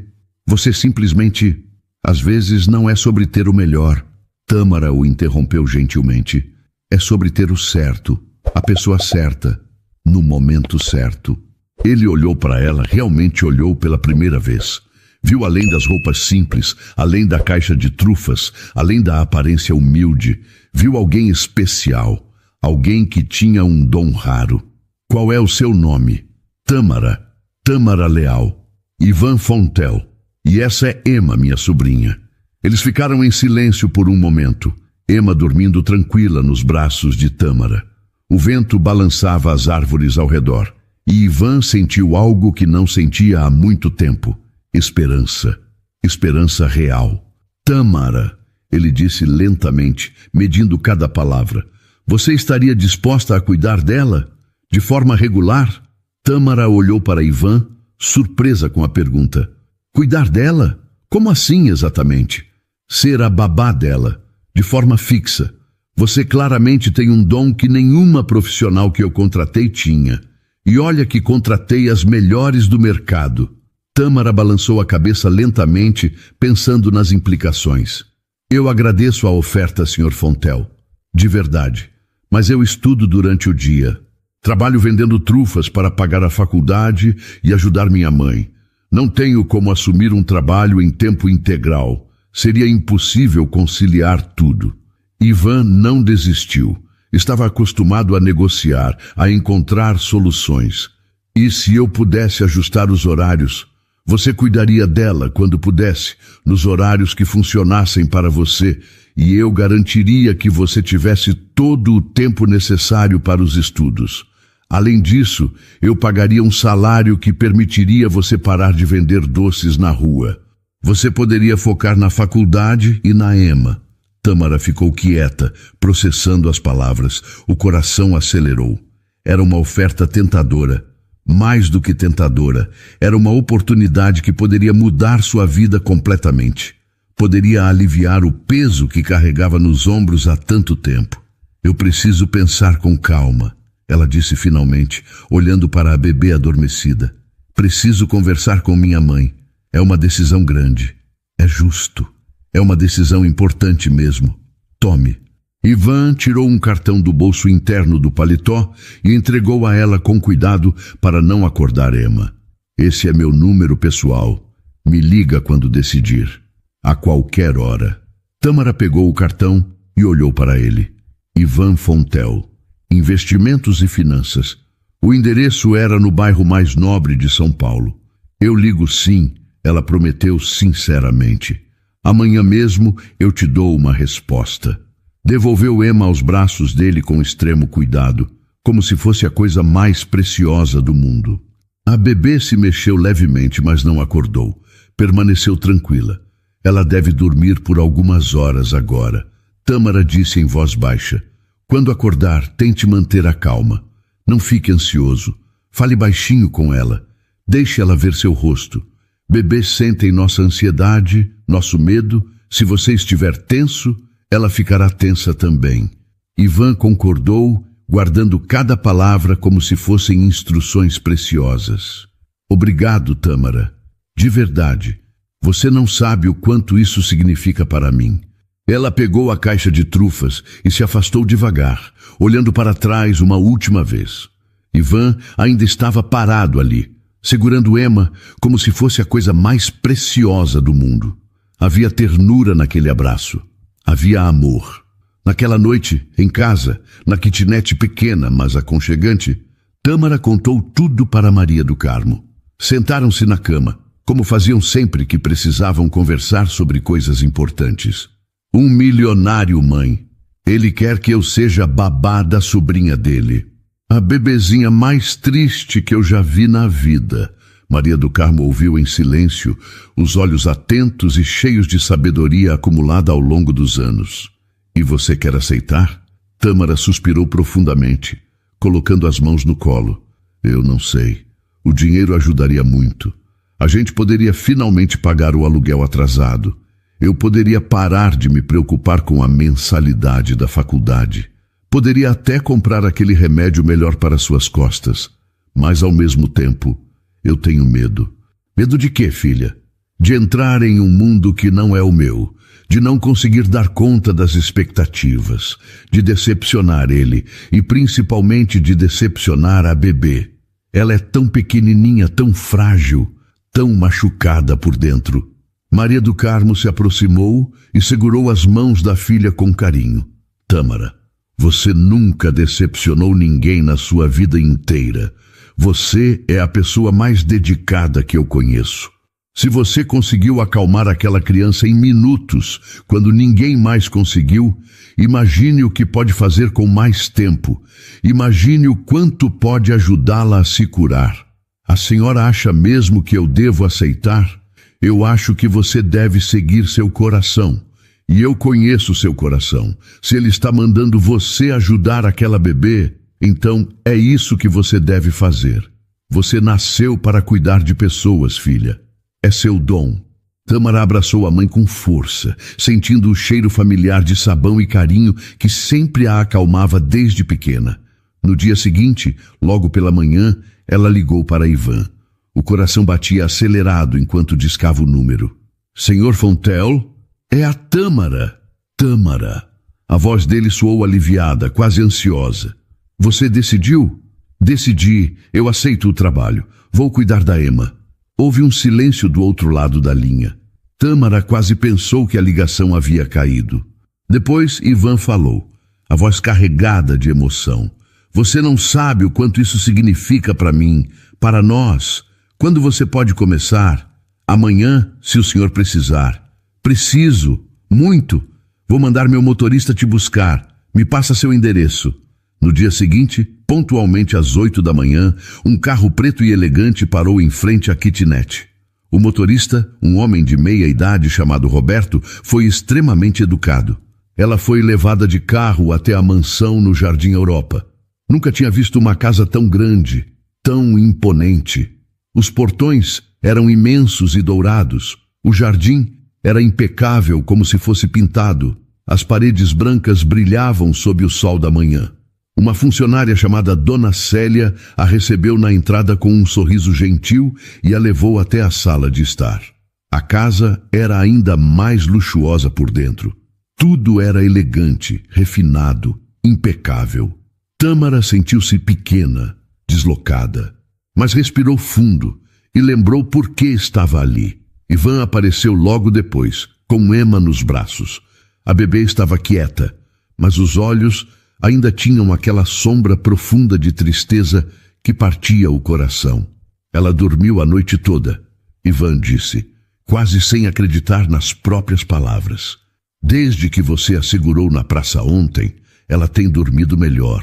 simplesmente... Às vezes não é sobre ter o melhor. Tâmara o interrompeu gentilmente. É sobre ter o certo. A pessoa certa. No momento certo. Ele olhou para ela, realmente olhou pela primeira vez. Viu além das roupas simples, além da caixa de trufas, além da aparência humilde. Viu alguém especial. Alguém que tinha um dom raro. Qual é o seu nome? Tâmara. Tâmara Leal. Ivan Fontel. E essa é Emma, minha sobrinha. Eles ficaram em silêncio por um momento. Emma dormindo tranquila nos braços de Tâmara. O vento balançava as árvores ao redor. E Ivan sentiu algo que não sentia há muito tempo. Esperança. Esperança real. Tâmara, ele disse lentamente, medindo cada palavra. Você estaria disposta a cuidar dela? De forma regular? Tâmara olhou para Ivan, surpresa com a pergunta. Cuidar dela? Como assim exatamente? Ser a babá dela, de forma fixa. Você claramente tem um dom que nenhuma profissional que eu contratei tinha. E olha que contratei as melhores do mercado. Tâmara balançou a cabeça lentamente, pensando nas implicações. Eu agradeço a oferta, Sr. Fontel. De verdade. Mas eu estudo durante o dia. Trabalho vendendo trufas para pagar a faculdade e ajudar minha mãe. Não tenho como assumir um trabalho em tempo integral. Seria impossível conciliar tudo. Ivan não desistiu. Estava acostumado a negociar, a encontrar soluções. E se eu pudesse ajustar os horários, você cuidaria dela quando pudesse, nos horários que funcionassem para você, e eu garantiria que você tivesse todo o tempo necessário para os estudos. Além disso, eu pagaria um salário que permitiria você parar de vender doces na rua. Você poderia focar na faculdade e na Emma. Tâmara ficou quieta, processando as palavras. O coração acelerou. Era uma oferta tentadora. Mais do que tentadora, era uma oportunidade que poderia mudar sua vida completamente. Poderia aliviar o peso que carregava nos ombros há tanto tempo. Eu preciso pensar com calma, ela disse finalmente, olhando para a bebê adormecida. Preciso conversar com minha mãe. É uma decisão grande. É justo. É uma decisão importante mesmo. Tome. Ivan tirou um cartão do bolso interno do paletó e entregou a ela com cuidado para não acordar Emma. Esse é meu número pessoal. Me liga quando decidir. A qualquer hora. Tâmara pegou o cartão e olhou para ele. Ivan Fontel, Investimentos e Finanças. O endereço era no bairro mais nobre de São Paulo. Eu ligo sim, ela prometeu sinceramente. Amanhã mesmo eu te dou uma resposta. Devolveu Emma aos braços dele com extremo cuidado, como se fosse a coisa mais preciosa do mundo. A bebê se mexeu levemente, mas não acordou. Permaneceu tranquila. Ela deve dormir por algumas horas agora. Tâmara disse em voz baixa. Quando acordar, tente manter a calma. Não fique ansioso. Fale baixinho com ela. Deixe ela ver seu rosto. Bebês sentem nossa ansiedade, nosso medo. Se você estiver tenso, ela ficará tensa também. Ivan concordou, guardando cada palavra como se fossem instruções preciosas. Obrigado, Tâmara. De verdade. Você não sabe o quanto isso significa para mim. Ela pegou a caixa de trufas e se afastou devagar, olhando para trás uma última vez. Ivan ainda estava parado ali, segurando Emma como se fosse a coisa mais preciosa do mundo. Havia ternura naquele abraço. Havia amor. Naquela noite, em casa, na kitnet pequena, mas aconchegante, Tâmara contou tudo para Maria do Carmo. Sentaram-se na cama, como faziam sempre que precisavam conversar sobre coisas importantes. Um milionário, mãe. Ele quer que eu seja babá da sobrinha dele. A bebezinha mais triste que eu já vi na vida. Maria do Carmo ouviu em silêncio, os olhos atentos e cheios de sabedoria acumulada ao longo dos anos. E você quer aceitar? Tâmara suspirou profundamente, colocando as mãos no colo. Eu não sei. O dinheiro ajudaria muito. A gente poderia finalmente pagar o aluguel atrasado. Eu poderia parar de me preocupar com a mensalidade da faculdade. Poderia até comprar aquele remédio melhor para suas costas. Mas, ao mesmo tempo, eu tenho medo. Medo de quê, filha? De entrar em um mundo que não é o meu. De não conseguir dar conta das expectativas. De decepcionar ele. E principalmente de decepcionar a bebê. Ela é tão pequenininha, tão frágil, tão machucada por dentro. Maria do Carmo se aproximou e segurou as mãos da filha com carinho. Tâmara, você nunca decepcionou ninguém na sua vida inteira. Você é a pessoa mais dedicada que eu conheço. Se você conseguiu acalmar aquela criança em minutos, quando ninguém mais conseguiu, imagine o que pode fazer com mais tempo. Imagine o quanto pode ajudá-la a se curar. A senhora acha mesmo que eu devo aceitar? Eu acho que você deve seguir seu coração. E eu conheço seu coração. Se ele está mandando você ajudar aquela bebê, então é isso que você deve fazer. Você nasceu para cuidar de pessoas, filha. É seu dom. Tâmara abraçou a mãe com força, sentindo o cheiro familiar de sabão e carinho que sempre a acalmava desde pequena. No dia seguinte, logo pela manhã, ela ligou para Ivan. O coração batia acelerado enquanto discava o número. Senhor Fontel? É a Tâmara. Tâmara. A voz dele soou aliviada, quase ansiosa. Você decidiu? Decidi. Eu aceito o trabalho. Vou cuidar da Emma. Houve um silêncio do outro lado da linha. Tâmara quase pensou que a ligação havia caído. Depois Ivan falou, a voz carregada de emoção. Você não sabe o quanto isso significa para mim, para nós. Quando você pode começar? Amanhã, se o senhor precisar. Preciso, muito. Vou mandar meu motorista te buscar. Me passa seu endereço. No dia seguinte, pontualmente às 8 da manhã, um carro preto e elegante parou em frente à kitnet. O motorista, um homem de meia idade chamado Roberto, foi extremamente educado. Ela foi levada de carro até a mansão no Jardim Europa. Nunca tinha visto uma casa tão grande, tão imponente. Os portões eram imensos e dourados. O jardim era impecável, como se fosse pintado. As paredes brancas brilhavam sob o sol da manhã. Uma funcionária chamada Dona Célia a recebeu na entrada com um sorriso gentil e a levou até a sala de estar. A casa era ainda mais luxuosa por dentro. Tudo era elegante, refinado, impecável. Tâmara sentiu-se pequena, deslocada, mas respirou fundo e lembrou por que estava ali. Ivan apareceu logo depois, com Emma nos braços. A bebê estava quieta, mas os olhos ainda tinham aquela sombra profunda de tristeza que partia o coração. Ela dormiu a noite toda. Ivan disse, quase sem acreditar nas próprias palavras. Desde que você a segurou na praça ontem, ela tem dormido melhor.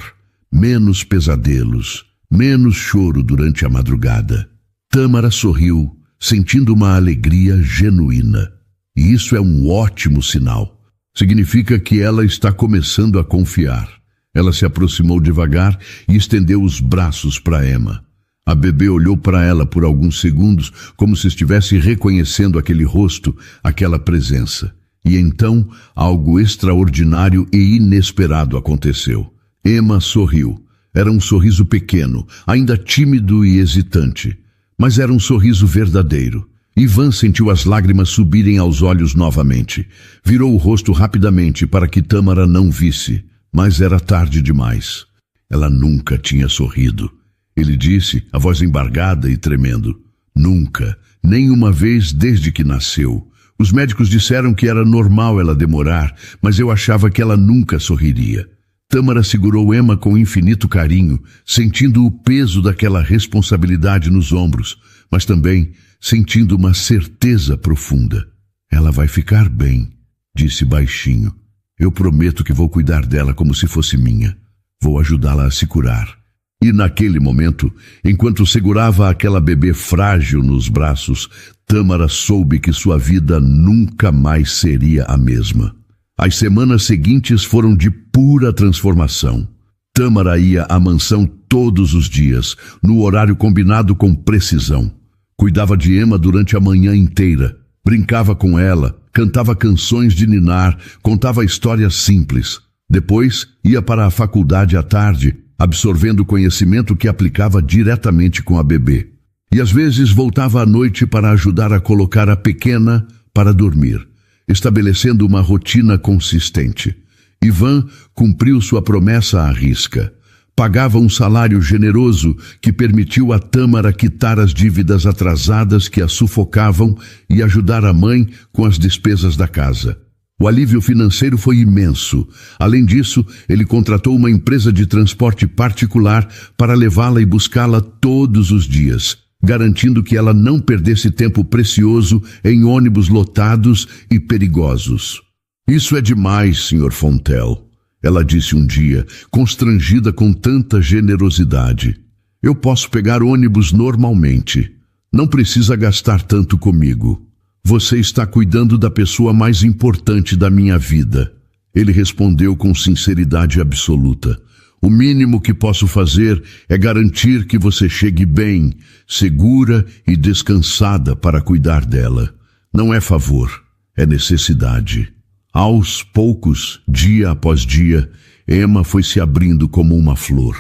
Menos pesadelos, menos choro durante a madrugada. Tâmara sorriu, sentindo uma alegria genuína. E isso é um ótimo sinal. Significa que ela está começando a confiar. Ela se aproximou devagar e estendeu os braços para Emma. A bebê olhou para ela por alguns segundos, como se estivesse reconhecendo aquele rosto, aquela presença. E então, algo extraordinário e inesperado aconteceu. Emma sorriu. Era um sorriso pequeno, ainda tímido e hesitante. Mas era um sorriso verdadeiro. Ivan sentiu as lágrimas subirem aos olhos novamente. Virou o rosto rapidamente para que Tâmara não visse, mas era tarde demais. Ela nunca tinha sorrido. Ele disse, a voz embargada e tremendo. Nunca, nem uma vez desde que nasceu. Os médicos disseram que era normal ela demorar, mas eu achava que ela nunca sorriria. Tâmara segurou Emma com infinito carinho, sentindo o peso daquela responsabilidade nos ombros, mas também sentindo uma certeza profunda. Ela vai ficar bem, disse baixinho. Eu prometo que vou cuidar dela como se fosse minha. Vou ajudá-la a se curar. E naquele momento, enquanto segurava aquela bebê frágil nos braços, Tâmara soube que sua vida nunca mais seria a mesma. As semanas seguintes foram de pura transformação. Tâmara ia à mansão todos os dias, no horário combinado com precisão. Cuidava de Emma durante a manhã inteira, brincava com ela, cantava canções de ninar, contava histórias simples. Depois, ia para a faculdade à tarde, absorvendo o conhecimento que aplicava diretamente com a bebê. E às vezes voltava à noite para ajudar a colocar a pequena para dormir, estabelecendo uma rotina consistente. Ivan cumpriu sua promessa à risca. Pagava um salário generoso que permitiu a Tâmara quitar as dívidas atrasadas que a sufocavam e ajudar a mãe com as despesas da casa. O alívio financeiro foi imenso. Além disso, ele contratou uma empresa de transporte particular para levá-la e buscá-la todos os dias, garantindo que ela não perdesse tempo precioso em ônibus lotados e perigosos. Isso é demais, Sr. Fontel, ela disse um dia, constrangida com tanta generosidade. Eu posso pegar ônibus normalmente. Não precisa gastar tanto comigo. Você está cuidando da pessoa mais importante da minha vida. Ele respondeu com sinceridade absoluta. O mínimo que posso fazer é garantir que você chegue bem, segura e descansada para cuidar dela. Não é favor, é necessidade. Aos poucos, dia após dia, Emma foi se abrindo como uma flor.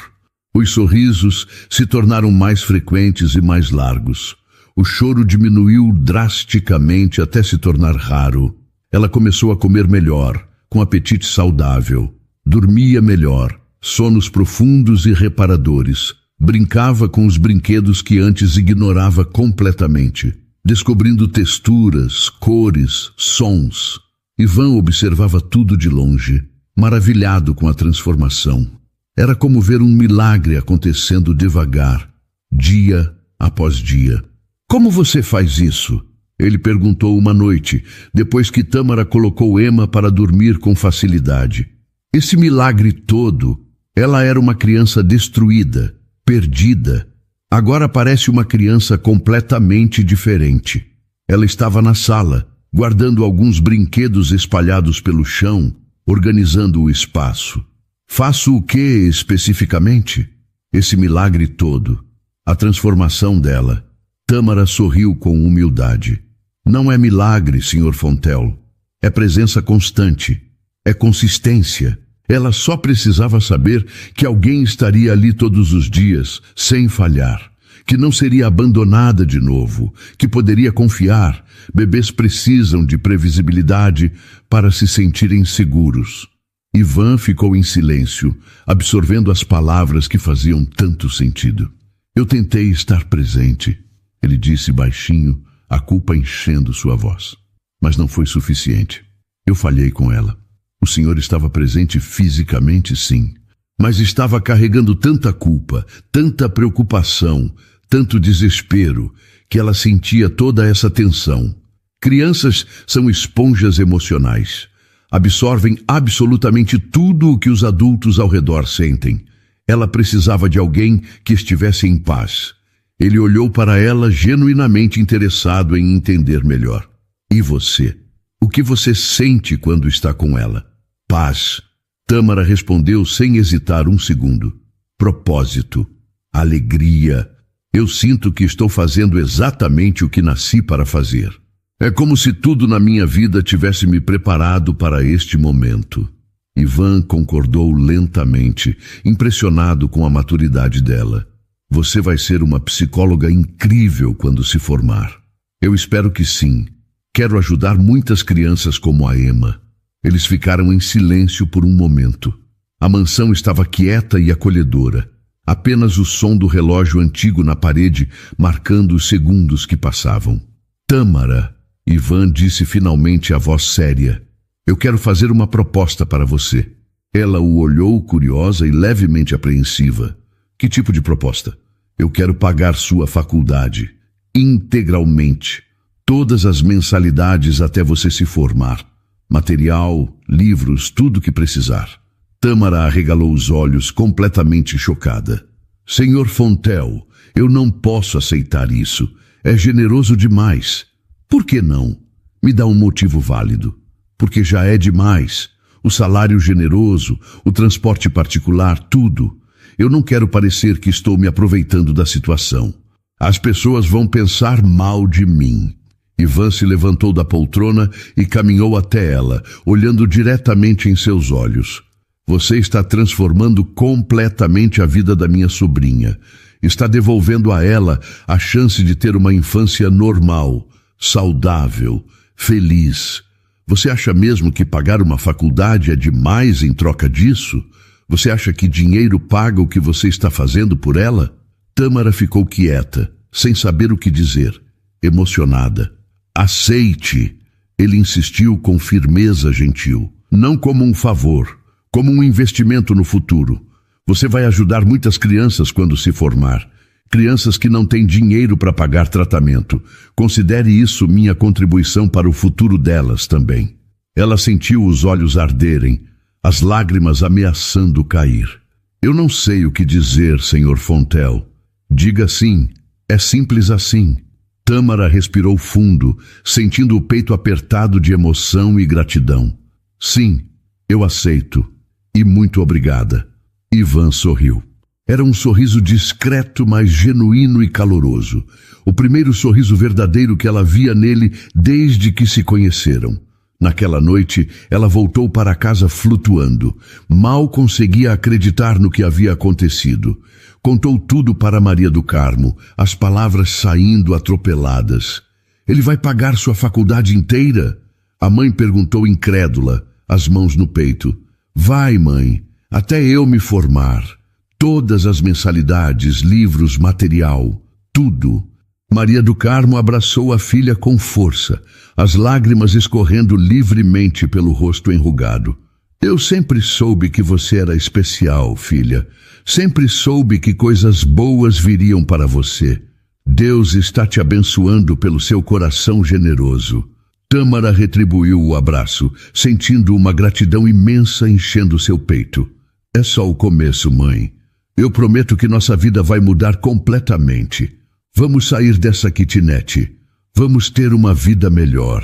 Os sorrisos se tornaram mais frequentes e mais largos. O choro diminuiu drasticamente até se tornar raro. Ela começou a comer melhor, com apetite saudável. Dormia melhor, sonos profundos e reparadores. Brincava com os brinquedos que antes ignorava completamente, descobrindo texturas, cores, sons. Ivan observava tudo de longe, maravilhado com a transformação. Era como ver um milagre acontecendo devagar, dia após dia. Como você faz isso? Ele perguntou uma noite, depois que Tâmara colocou Emma para dormir com facilidade. Esse milagre todo, ela era uma criança destruída, perdida. Agora parece uma criança completamente diferente. Ela estava na sala, guardando alguns brinquedos espalhados pelo chão, organizando o espaço. Faço o que especificamente? Esse milagre todo, a transformação dela. Tâmara sorriu com humildade. Não é milagre, Sr. Fontel. É presença constante. É consistência. Ela só precisava saber que alguém estaria ali todos os dias, sem falhar. Que não seria abandonada de novo. Que poderia confiar. Bebês precisam de previsibilidade para se sentirem seguros. Ivan ficou em silêncio, absorvendo as palavras que faziam tanto sentido. Eu tentei estar presente. Ele disse baixinho, a culpa enchendo sua voz. Mas não foi suficiente. Eu falhei com ela. O senhor estava presente fisicamente, sim, mas estava carregando tanta culpa, tanta preocupação, tanto desespero, que ela sentia toda essa tensão. Crianças são esponjas emocionais. Absorvem absolutamente tudo o que os adultos ao redor sentem. Ela precisava de alguém que estivesse em paz. Ele olhou para ela genuinamente interessado em entender melhor. E você? O que você sente quando está com ela? Paz. Tâmara respondeu sem hesitar um segundo. Propósito. Alegria. Eu sinto que estou fazendo exatamente o que nasci para fazer. É como se tudo na minha vida tivesse me preparado para este momento. Ivan concordou lentamente, impressionado com a maturidade dela. Você vai ser uma psicóloga incrível quando se formar. Eu espero que sim. Quero ajudar muitas crianças como a Emma. Eles ficaram em silêncio por um momento. A mansão estava quieta e acolhedora. Apenas o som do relógio antigo na parede marcando os segundos que passavam. Tâmara, Ivan disse finalmente a voz séria. Eu quero fazer uma proposta para você. Ela o olhou curiosa e levemente apreensiva. Que tipo de proposta? Eu quero pagar sua faculdade. Integralmente. Todas as mensalidades até você se formar. Material, livros, tudo o que precisar. Tâmara arregalou os olhos, completamente chocada. Senhor Fontel, eu não posso aceitar isso. É generoso demais. Por que não? Me dá um motivo válido. Porque já é demais. O salário generoso, o transporte particular, tudo. Eu não quero parecer que estou me aproveitando da situação. As pessoas vão pensar mal de mim. Ivan se levantou da poltrona e caminhou até ela, olhando diretamente em seus olhos. Você está transformando completamente a vida da minha sobrinha. Está devolvendo a ela a chance de ter uma infância normal, saudável, feliz. Você acha mesmo que pagar uma faculdade é demais em troca disso? Você acha que dinheiro paga o que você está fazendo por ela? Tâmara ficou quieta, sem saber o que dizer, emocionada. Aceite, ele insistiu com firmeza gentil. Não como um favor, como um investimento no futuro. Você vai ajudar muitas crianças quando se formar. Crianças que não têm dinheiro para pagar tratamento. Considere isso minha contribuição para o futuro delas também. Ela sentiu os olhos arderem, as lágrimas ameaçando cair. Eu não sei o que dizer, Sr. Fontel. Diga sim, é simples assim. Tâmara respirou fundo, sentindo o peito apertado de emoção e gratidão. Sim, eu aceito. E muito obrigada. Ivan sorriu. Era um sorriso discreto, mas genuíno e caloroso. O primeiro sorriso verdadeiro que ela via nele desde que se conheceram. Naquela noite, ela voltou para casa flutuando. Mal conseguia acreditar no que havia acontecido. Contou tudo para Maria do Carmo, as palavras saindo atropeladas. Ele vai pagar sua faculdade inteira? A mãe perguntou incrédula, as mãos no peito. Vai, mãe, até eu me formar. Todas as mensalidades, livros, material, tudo. Maria do Carmo abraçou a filha com força, as lágrimas escorrendo livremente pelo rosto enrugado. Eu sempre soube que você era especial, filha. Sempre soube que coisas boas viriam para você. Deus está te abençoando pelo seu coração generoso. Tâmara retribuiu o abraço, sentindo uma gratidão imensa enchendo seu peito. É só o começo, mãe. Eu prometo que nossa vida vai mudar completamente. Vamos sair dessa kitnet. Vamos ter uma vida melhor.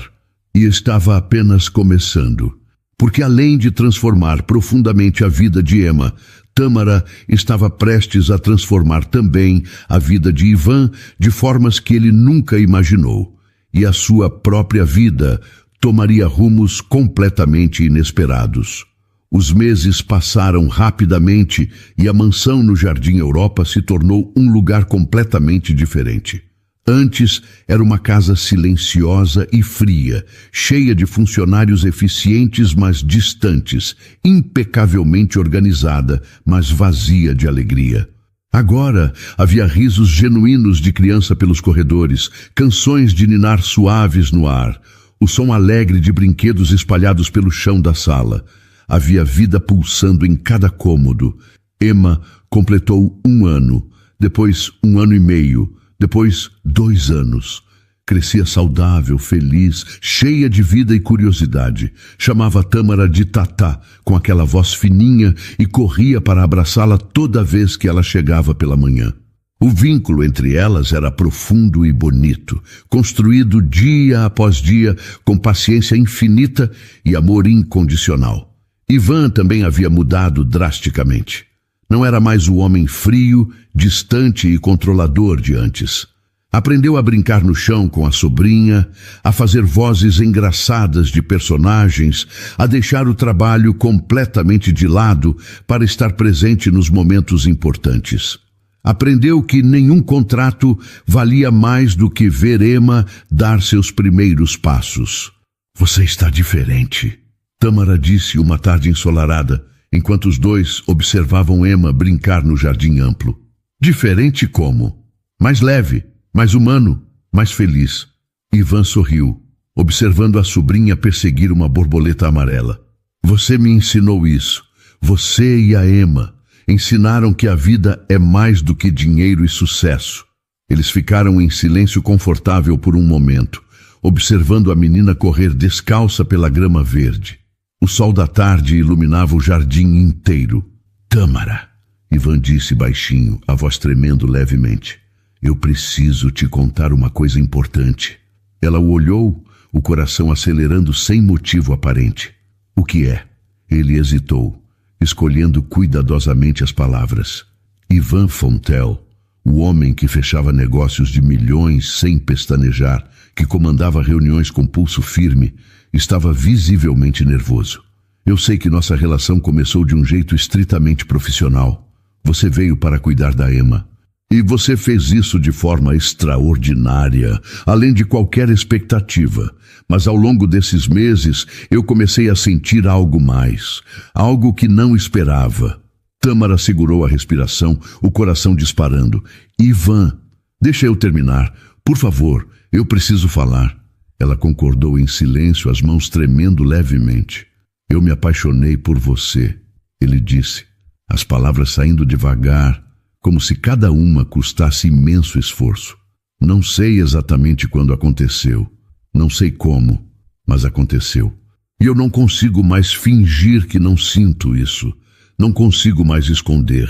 E estava apenas começando. Porque além de transformar profundamente a vida de Emma, Tâmara estava prestes a transformar também a vida de Ivan de formas que ele nunca imaginou. E a sua própria vida tomaria rumos completamente inesperados. Os meses passaram rapidamente e a mansão no Jardim Europa se tornou um lugar completamente diferente. Antes era uma casa silenciosa e fria, cheia de funcionários eficientes mas distantes, impecavelmente organizada, mas vazia de alegria. Agora havia risos genuínos de criança pelos corredores, canções de ninar suaves no ar, o som alegre de brinquedos espalhados pelo chão da sala. Havia vida pulsando em cada cômodo. Emma completou 1 ano, depois 1 ano e meio, depois 2 anos. Crescia saudável, feliz, cheia de vida e curiosidade. Chamava Tâmara de Tatá, com aquela voz fininha, e corria para abraçá-la toda vez que ela chegava pela manhã. O vínculo entre elas era profundo e bonito, construído dia após dia, com paciência infinita e amor incondicional. Ivan também havia mudado drasticamente. Não era mais o homem frio, distante e controlador de antes. Aprendeu a brincar no chão com a sobrinha, a fazer vozes engraçadas de personagens, a deixar o trabalho completamente de lado para estar presente nos momentos importantes. Aprendeu que nenhum contrato valia mais do que ver Emma dar seus primeiros passos. "Você está diferente", Tâmara disse uma tarde ensolarada, enquanto os dois observavam Emma brincar no jardim amplo. "Diferente como? Mais leve, mais humano, mais feliz." Ivan sorriu, observando a sobrinha perseguir uma borboleta amarela. "Você me ensinou isso. Você e a Emma ensinaram que a vida é mais do que dinheiro e sucesso." Eles ficaram em silêncio confortável por um momento, observando a menina correr descalça pela grama verde. O sol da tarde iluminava o jardim inteiro. "Tâmara", Ivan disse baixinho, a voz tremendo levemente, "eu preciso te contar uma coisa importante." Ela o olhou, o coração acelerando sem motivo aparente. "O que é?" Ele hesitou, escolhendo cuidadosamente as palavras. Ivan Fontel, o homem que fechava negócios de milhões sem pestanejar, que comandava reuniões com pulso firme, estava visivelmente nervoso. "Eu sei que nossa relação começou de um jeito estritamente profissional. Você veio para cuidar da Emma. E você fez isso de forma extraordinária, além de qualquer expectativa. Mas ao longo desses meses, eu comecei a sentir algo mais, algo que não esperava." Tâmara segurou a respiração, o coração disparando. "Ivan, deixa eu terminar. Por favor, eu preciso falar." Ela concordou em silêncio, as mãos tremendo levemente. "Eu me apaixonei por você", ele disse, as palavras saindo devagar, como se cada uma custasse imenso esforço. "Não sei exatamente quando aconteceu, não sei como, mas aconteceu. E eu não consigo mais fingir que não sinto isso, não consigo mais esconder."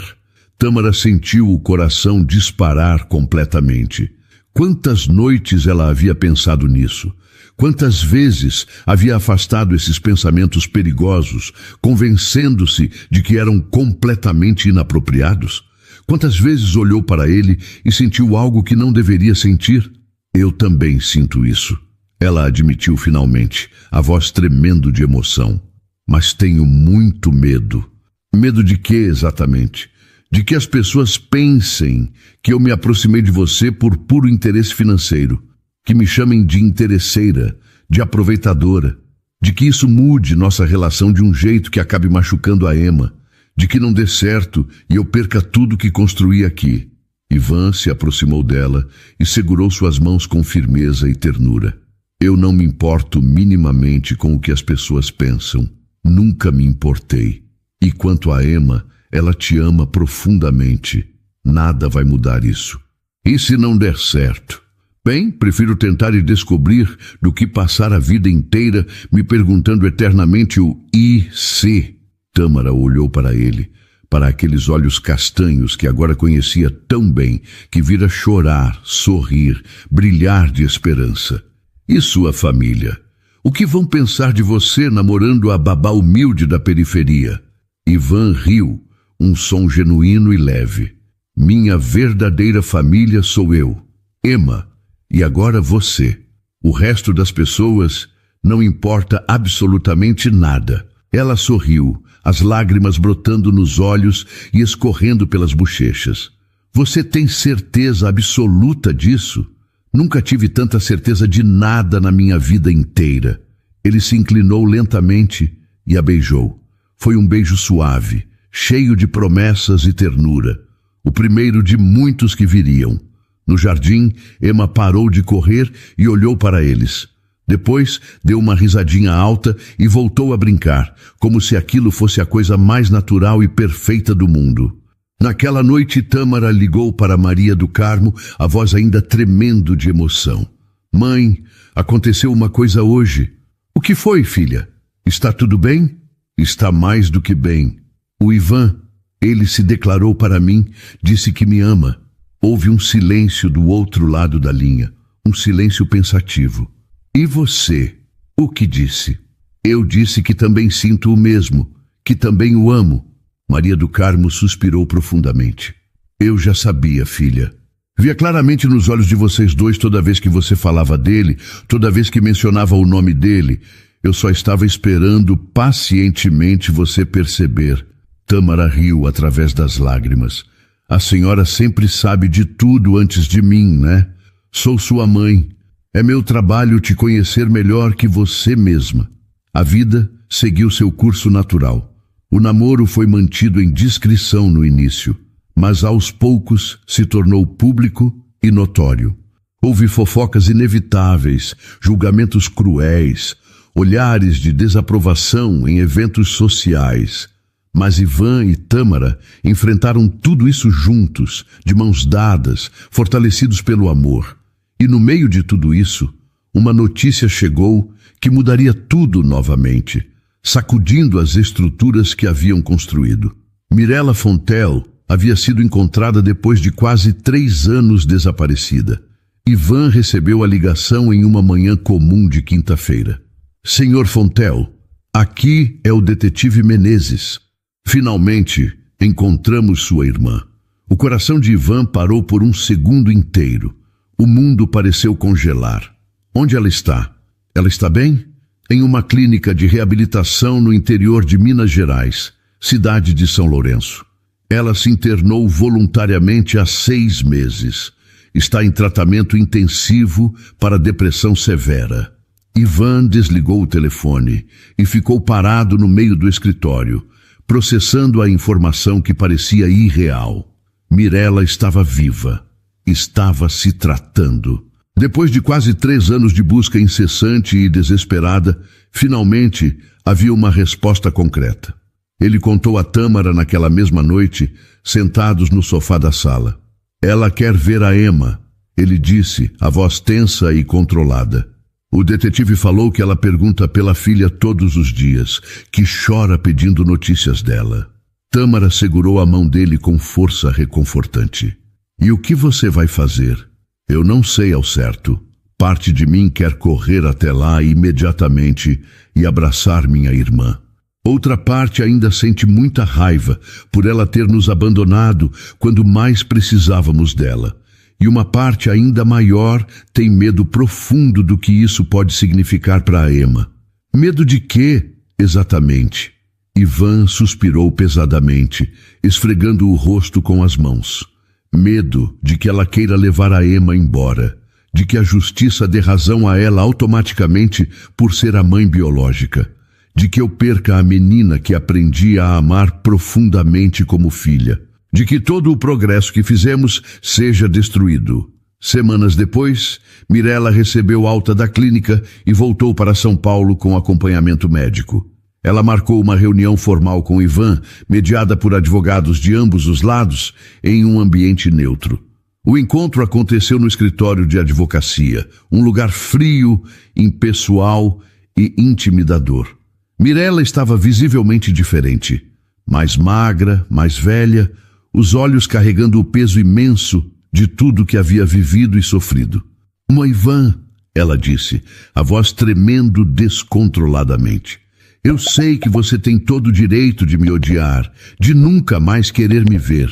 Tâmara sentiu o coração disparar completamente. Quantas noites ela havia pensado nisso? Quantas vezes havia afastado esses pensamentos perigosos, convencendo-se de que eram completamente inapropriados? Quantas vezes olhou para ele e sentiu algo que não deveria sentir? "Eu também sinto isso", ela admitiu finalmente, a voz tremendo de emoção. "Mas tenho muito medo." "Medo de quê exatamente?" "De que as pessoas pensem que eu me aproximei de você por puro interesse financeiro, que me chamem de interesseira, de aproveitadora, de que isso mude nossa relação de um jeito que acabe machucando a Emma, de que não dê certo e eu perca tudo que construí aqui." Ivan se aproximou dela e segurou suas mãos com firmeza e ternura. "Eu não me importo minimamente com o que as pessoas pensam. Nunca me importei. E quanto a Emma, ela te ama profundamente. Nada vai mudar isso. E se não der certo? Bem, prefiro tentar e descobrir do que passar a vida inteira me perguntando eternamente o e se." Tâmara olhou para ele, para aqueles olhos castanhos que agora conhecia tão bem, que vira chorar, sorrir, brilhar de esperança. "E sua família? O que vão pensar de você namorando a babá humilde da periferia?" Ivan riu, um som genuíno e leve. "Minha verdadeira família sou eu, Emma, e agora você. O resto das pessoas não importa absolutamente nada." Ela sorriu, as lágrimas brotando nos olhos e escorrendo pelas bochechas. "Você tem certeza absoluta disso?" "Nunca tive tanta certeza de nada na minha vida inteira." Ele se inclinou lentamente e a beijou. Foi um beijo suave, cheio de promessas e ternura. O primeiro de muitos que viriam. No jardim, Emma parou de correr e olhou para eles. Depois deu uma risadinha alta e voltou a brincar, como se aquilo fosse a coisa mais natural e perfeita do mundo. Naquela noite, Tâmara ligou para Maria do Carmo, a voz ainda tremendo de emoção. Mãe, aconteceu uma coisa hoje. O que foi, filha? Está tudo bem? Está mais do que bem. O Ivan, ele se declarou para mim, disse que me ama. Houve um silêncio do outro lado da linha, um silêncio pensativo. E você, o que disse? Eu disse que também sinto o mesmo, que também o amo. Maria do Carmo suspirou profundamente. Eu já sabia, filha. Via claramente nos olhos de vocês dois toda vez que você falava dele, toda vez que mencionava o nome dele. Eu só estava esperando pacientemente você perceber. Tâmara riu através das lágrimas. A senhora sempre sabe de tudo antes de mim, né? Sou sua mãe. É meu trabalho te conhecer melhor que você mesma. A vida seguiu seu curso natural. O namoro foi mantido em discrição no início, mas aos poucos se tornou público e notório. Houve fofocas inevitáveis, julgamentos cruéis, olhares de desaprovação em eventos sociais. Mas Ivan e Tâmara enfrentaram tudo isso juntos, de mãos dadas, fortalecidos pelo amor. E no meio de tudo isso, uma notícia chegou que mudaria tudo novamente, sacudindo as estruturas que haviam construído. Mirella Fontel havia sido encontrada depois de quase 3 anos desaparecida. Ivan recebeu a ligação em uma manhã comum de quinta-feira. Senhor Fontel, aqui é o detetive Menezes. Finalmente encontramos sua irmã. O coração de Ivan parou por um segundo inteiro. O mundo pareceu congelar. Onde ela está? Ela está bem? Em uma clínica de reabilitação no interior de Minas Gerais, cidade de São Lourenço. Ela se internou voluntariamente há 6 meses. Está em tratamento intensivo para depressão severa. Ivan desligou o telefone e ficou parado no meio do escritório, processando a informação que parecia irreal. Mirella estava viva. Estava se tratando. Depois de quase 3 anos de busca incessante e desesperada, finalmente havia uma resposta concreta. Ele contou a Tâmara naquela mesma noite, sentados no sofá da sala. Ela quer ver a Emma, ele disse, a voz tensa e controlada. O detetive falou que ela pergunta pela filha todos os dias, que chora pedindo notícias dela. Tâmara segurou a mão dele com força reconfortante. E o que você vai fazer? Eu não sei ao certo. Parte de mim quer correr até lá imediatamente e abraçar minha irmã. Outra parte ainda sente muita raiva por ela ter nos abandonado quando mais precisávamos dela. E uma parte ainda maior tem medo profundo do que isso pode significar para a Emma. Medo de quê, exatamente? Ivan suspirou pesadamente, esfregando o rosto com as mãos. Medo de que ela queira levar a Emma embora, de que a justiça dê razão a ela automaticamente por ser a mãe biológica, de que eu perca a menina que aprendi a amar profundamente como filha, de que todo o progresso que fizemos seja destruído. Semanas depois, Mirella recebeu alta da clínica e voltou para São Paulo com acompanhamento médico. Ela marcou uma reunião formal com Ivan, mediada por advogados de ambos os lados, em um ambiente neutro. O encontro aconteceu no escritório de advocacia, um lugar frio, impessoal e intimidador. Mirella estava visivelmente diferente, mais magra, mais velha, os olhos carregando o peso imenso de tudo que havia vivido e sofrido. Ivan, ela disse, a voz tremendo descontroladamente. Eu sei que você tem todo o direito de me odiar, de nunca mais querer me ver.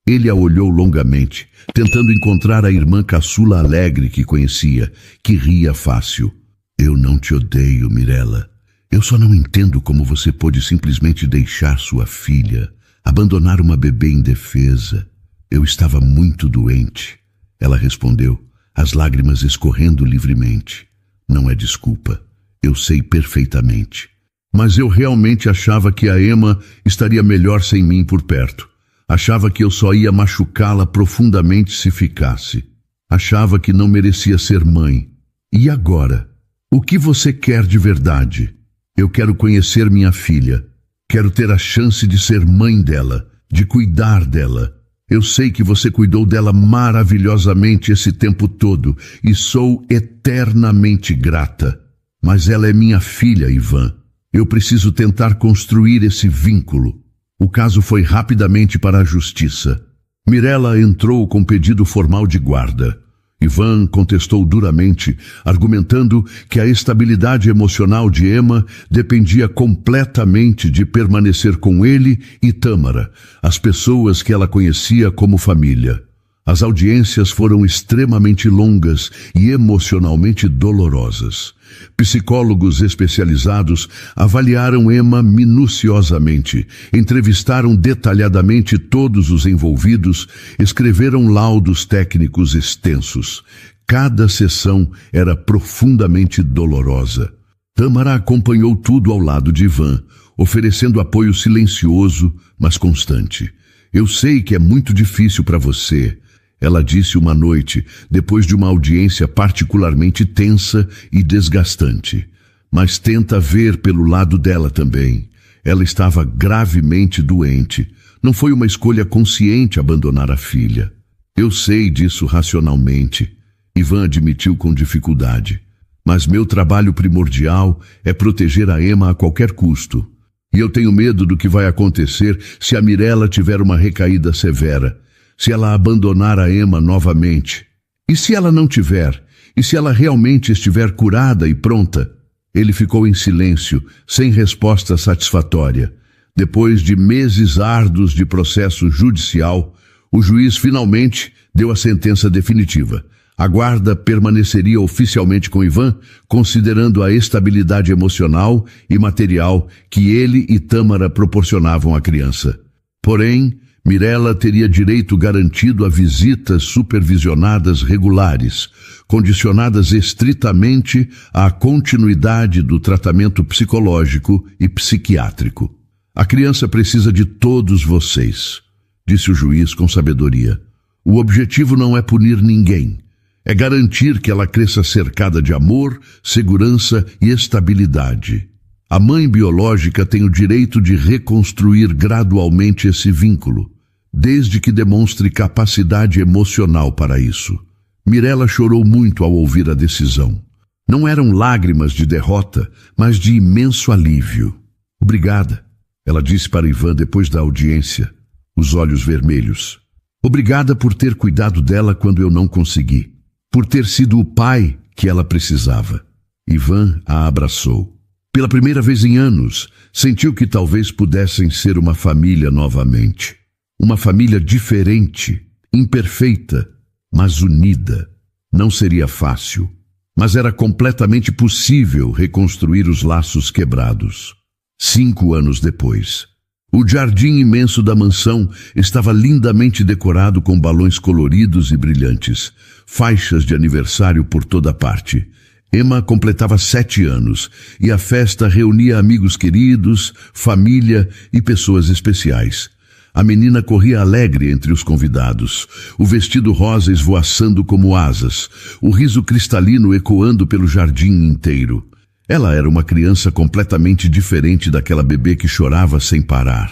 Ele a olhou longamente, tentando encontrar a irmã caçula alegre que conhecia, que ria fácil. Eu não te odeio, Mirella. Eu só não entendo como você pôde simplesmente deixar sua filha, abandonar uma bebê indefesa. Eu estava muito doente. Ela respondeu, as lágrimas escorrendo livremente. Não é desculpa. Eu sei perfeitamente. Mas eu realmente achava que a Emma estaria melhor sem mim por perto. Achava que eu só ia machucá-la profundamente se ficasse. Achava que não merecia ser mãe. E agora? O que você quer de verdade? Eu quero conhecer minha filha. Quero ter a chance de ser mãe dela, de cuidar dela. Eu sei que você cuidou dela maravilhosamente esse tempo todo e sou eternamente grata. Mas ela é minha filha, Ivan. Eu preciso tentar construir esse vínculo. O caso foi rapidamente para a justiça. Mirella entrou com pedido formal de guarda. Ivan contestou duramente, argumentando que a estabilidade emocional de Emma dependia completamente de permanecer com ele e Tâmara, as pessoas que ela conhecia como família. As audiências foram extremamente longas e emocionalmente dolorosas. Psicólogos especializados avaliaram Emma minuciosamente, entrevistaram detalhadamente todos os envolvidos, escreveram laudos técnicos extensos. Cada sessão era profundamente dolorosa. Tâmara acompanhou tudo ao lado de Ivan, oferecendo apoio silencioso, mas constante. Eu sei que é muito difícil para você, ela disse uma noite, depois de uma audiência particularmente tensa e desgastante. Mas tenta ver pelo lado dela também. Ela estava gravemente doente. Não foi uma escolha consciente abandonar a filha. Eu sei disso racionalmente. Ivan admitiu com dificuldade. Mas meu trabalho primordial é proteger a Emma a qualquer custo. E eu tenho medo do que vai acontecer se a Mirella tiver uma recaída severa. Se ela abandonar a Emma novamente. E se ela não tiver? E se ela realmente estiver curada e pronta? Ele ficou em silêncio, sem resposta satisfatória. Depois de meses árduos de processo judicial, o juiz finalmente deu a sentença definitiva. A guarda permaneceria oficialmente com Ivan, considerando a estabilidade emocional e material que ele e Tâmara proporcionavam à criança. Porém, Mirella teria direito garantido a visitas supervisionadas regulares, condicionadas estritamente à continuidade do tratamento psicológico e psiquiátrico. A criança precisa de todos vocês, disse o juiz com sabedoria. O objetivo não é punir ninguém, é garantir que ela cresça cercada de amor, segurança e estabilidade. A mãe biológica tem o direito de reconstruir gradualmente esse vínculo, desde que demonstre capacidade emocional para isso. Mirella chorou muito ao ouvir a decisão. Não eram lágrimas de derrota, mas de imenso alívio. Obrigada, ela disse para Ivan depois da audiência, os olhos vermelhos. Obrigada por ter cuidado dela quando eu não consegui, por ter sido o pai que ela precisava. Ivan a abraçou. Pela primeira vez em anos, sentiu que talvez pudessem ser uma família novamente. Uma família diferente, imperfeita, mas unida. Não seria fácil, mas era completamente possível reconstruir os laços quebrados. 5 anos depois, o jardim imenso da mansão estava lindamente decorado com balões coloridos e brilhantes, faixas de aniversário por toda parte. Emma completava 7 anos e a festa reunia amigos queridos, família e pessoas especiais. A menina corria alegre entre os convidados, o vestido rosa esvoaçando como asas, o riso cristalino ecoando pelo jardim inteiro. Ela era uma criança completamente diferente daquela bebê que chorava sem parar.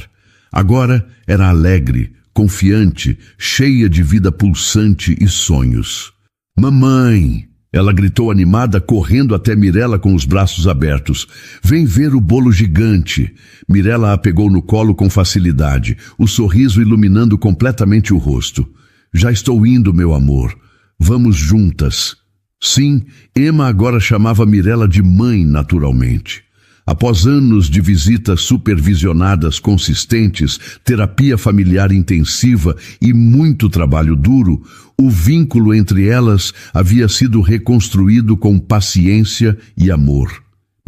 Agora era alegre, confiante, cheia de vida pulsante e sonhos. Mamãe! Ela gritou animada, correndo até Mirella com os braços abertos. Vem ver o bolo gigante. Mirella a pegou no colo com facilidade, o sorriso iluminando completamente o rosto. Já estou indo, meu amor. Vamos juntas. Sim, Emma agora chamava Mirella de mãe naturalmente. Após anos de visitas supervisionadas consistentes, terapia familiar intensiva e muito trabalho duro, o vínculo entre elas havia sido reconstruído com paciência e amor.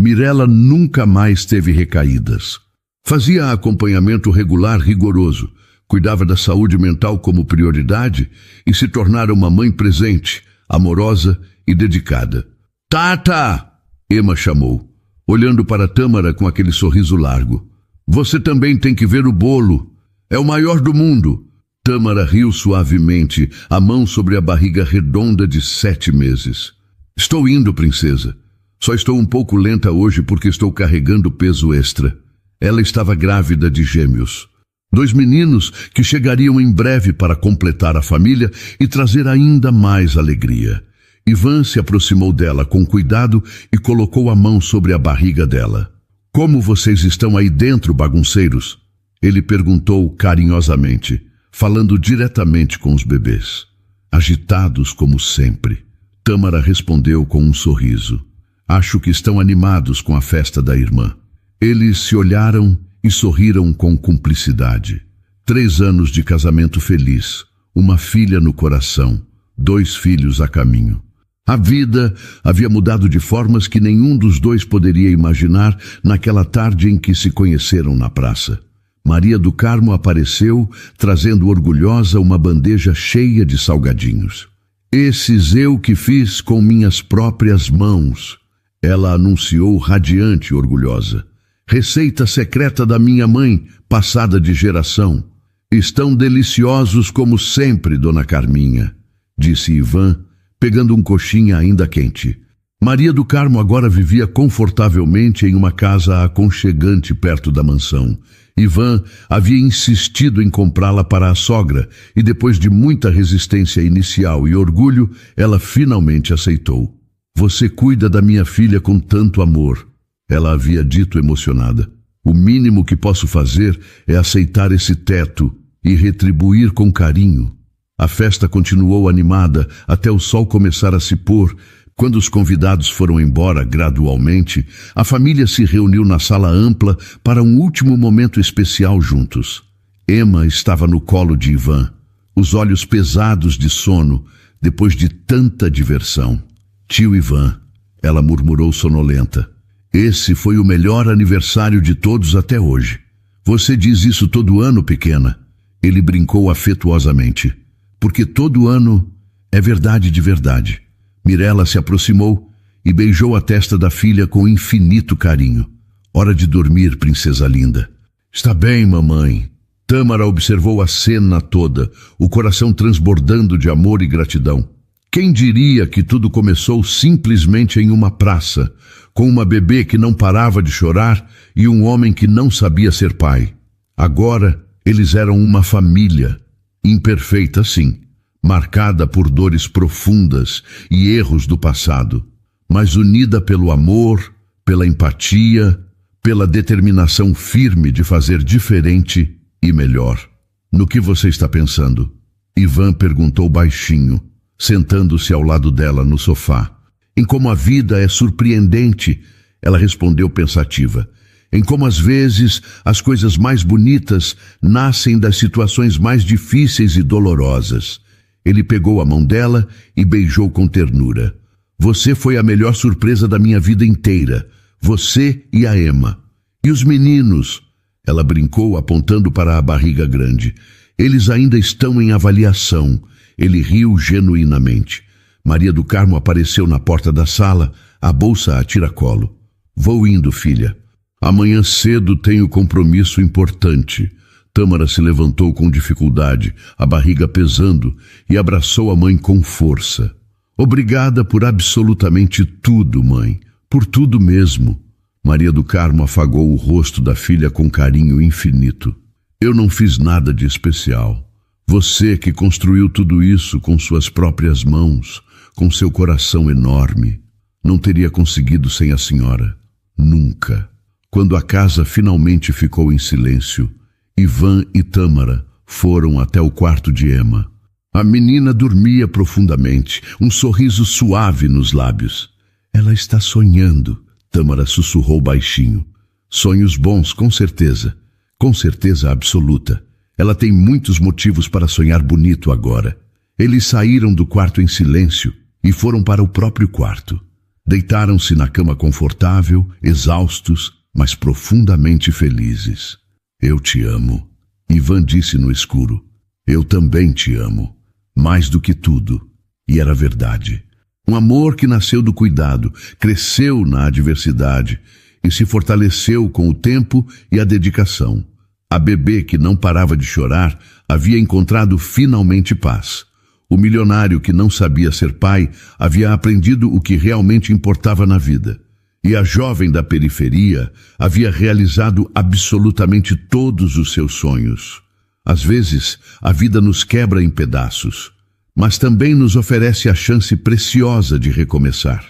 Mirella nunca mais teve recaídas. Fazia acompanhamento regular rigoroso, cuidava da saúde mental como prioridade e se tornara uma mãe presente, amorosa e dedicada. Tata! Emma chamou, olhando para Tâmara com aquele sorriso largo. Você também tem que ver o bolo. É o maior do mundo. Tâmara riu suavemente, a mão sobre a barriga redonda de 7 meses. Estou indo, princesa. Só estou um pouco lenta hoje porque estou carregando peso extra. Ela estava grávida de gêmeos. 2 meninos que chegariam em breve para completar a família e trazer ainda mais alegria. Ivan se aproximou dela com cuidado e colocou a mão sobre a barriga dela. Como vocês estão aí dentro, bagunceiros? Ele perguntou carinhosamente, falando diretamente com os bebês. Agitados como sempre. Tâmara respondeu com um sorriso. Acho que estão animados com a festa da irmã. Eles se olharam e sorriram com cumplicidade. 3 anos de casamento feliz, uma filha no coração, 2 filhos a caminho. A vida havia mudado de formas que nenhum dos dois poderia imaginar naquela tarde em que se conheceram na praça. Maria do Carmo apareceu, trazendo orgulhosa uma bandeja cheia de salgadinhos. Esses eu que fiz com minhas próprias mãos, ela anunciou radiante e orgulhosa. Receita secreta da minha mãe, passada de geração. Estão deliciosos como sempre, dona Carminha, disse Ivan, pegando um coxinha ainda quente. Maria do Carmo agora vivia confortavelmente em uma casa aconchegante perto da mansão. Ivan havia insistido em comprá-la para a sogra e depois de muita resistência inicial e orgulho, ela finalmente aceitou. Você cuida da minha filha com tanto amor, ela havia dito emocionada. O mínimo que posso fazer é aceitar esse teto e retribuir com carinho. A festa continuou animada até o sol começar a se pôr. Quando os convidados foram embora gradualmente, a família se reuniu na sala ampla para um último momento especial juntos. Emma estava no colo de Ivan, os olhos pesados de sono, depois de tanta diversão. Tio Ivan, ela murmurou sonolenta. Esse foi o melhor aniversário de todos até hoje. Você diz isso todo ano, pequena? Ele brincou afetuosamente. Porque todo ano é verdade de verdade. Mirella se aproximou e beijou a testa da filha com infinito carinho. Hora de dormir, princesa linda. Está bem, mamãe. Tâmara observou a cena toda, o coração transbordando de amor e gratidão. Quem diria que tudo começou simplesmente em uma praça, com uma bebê que não parava de chorar e um homem que não sabia ser pai. Agora, eles eram uma família. Imperfeita, sim, marcada por dores profundas e erros do passado, mas unida pelo amor, pela empatia, pela determinação firme de fazer diferente e melhor. No que você está pensando? Ivan perguntou baixinho, sentando-se ao lado dela no sofá. Em como a vida é surpreendente, ela respondeu pensativa. Em como às vezes as coisas mais bonitas nascem das situações mais difíceis e dolorosas. Ele pegou a mão dela e beijou com ternura. Você foi a melhor surpresa da minha vida inteira. Você e a Emma. E os meninos? Ela brincou apontando para a barriga grande. Eles ainda estão em avaliação. Ele riu genuinamente. Maria do Carmo apareceu na porta da sala, a bolsa a tiracolo. Vou indo, filha. Amanhã cedo tenho compromisso importante. Tâmara se levantou com dificuldade, a barriga pesando, e abraçou a mãe com força. Obrigada por absolutamente tudo, mãe. Por tudo mesmo. Maria do Carmo afagou o rosto da filha com carinho infinito. Eu não fiz nada de especial. Você que construiu tudo isso com suas próprias mãos, com seu coração enorme, não teria conseguido sem a senhora. Nunca. Quando a casa finalmente ficou em silêncio, Ivan e Tâmara foram até o quarto de Emma. A menina dormia profundamente, um sorriso suave nos lábios. Ela está sonhando, Tâmara sussurrou baixinho. Sonhos bons, com certeza absoluta. Ela tem muitos motivos para sonhar bonito agora. Eles saíram do quarto em silêncio e foram para o próprio quarto. Deitaram-se na cama confortável, exaustos, mas profundamente felizes. Eu te amo, Ivan disse no escuro. Eu também te amo, mais do que tudo. E era verdade. Um amor que nasceu do cuidado, cresceu na adversidade e se fortaleceu com o tempo e a dedicação. A bebê que não parava de chorar havia encontrado finalmente paz. O milionário que não sabia ser pai havia aprendido o que realmente importava na vida. E a jovem da periferia havia realizado absolutamente todos os seus sonhos. Às vezes, a vida nos quebra em pedaços, mas também nos oferece a chance preciosa de recomeçar.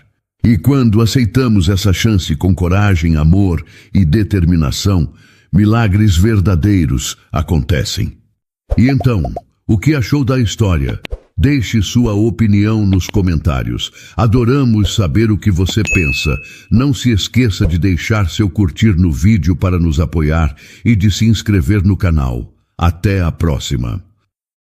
E quando aceitamos essa chance com coragem, amor e determinação, milagres verdadeiros acontecem. E então, o que achou da história? Deixe sua opinião nos comentários. Adoramos saber o que você pensa. Não se esqueça de deixar seu curtir no vídeo para nos apoiar e de se inscrever no canal. Até a próxima!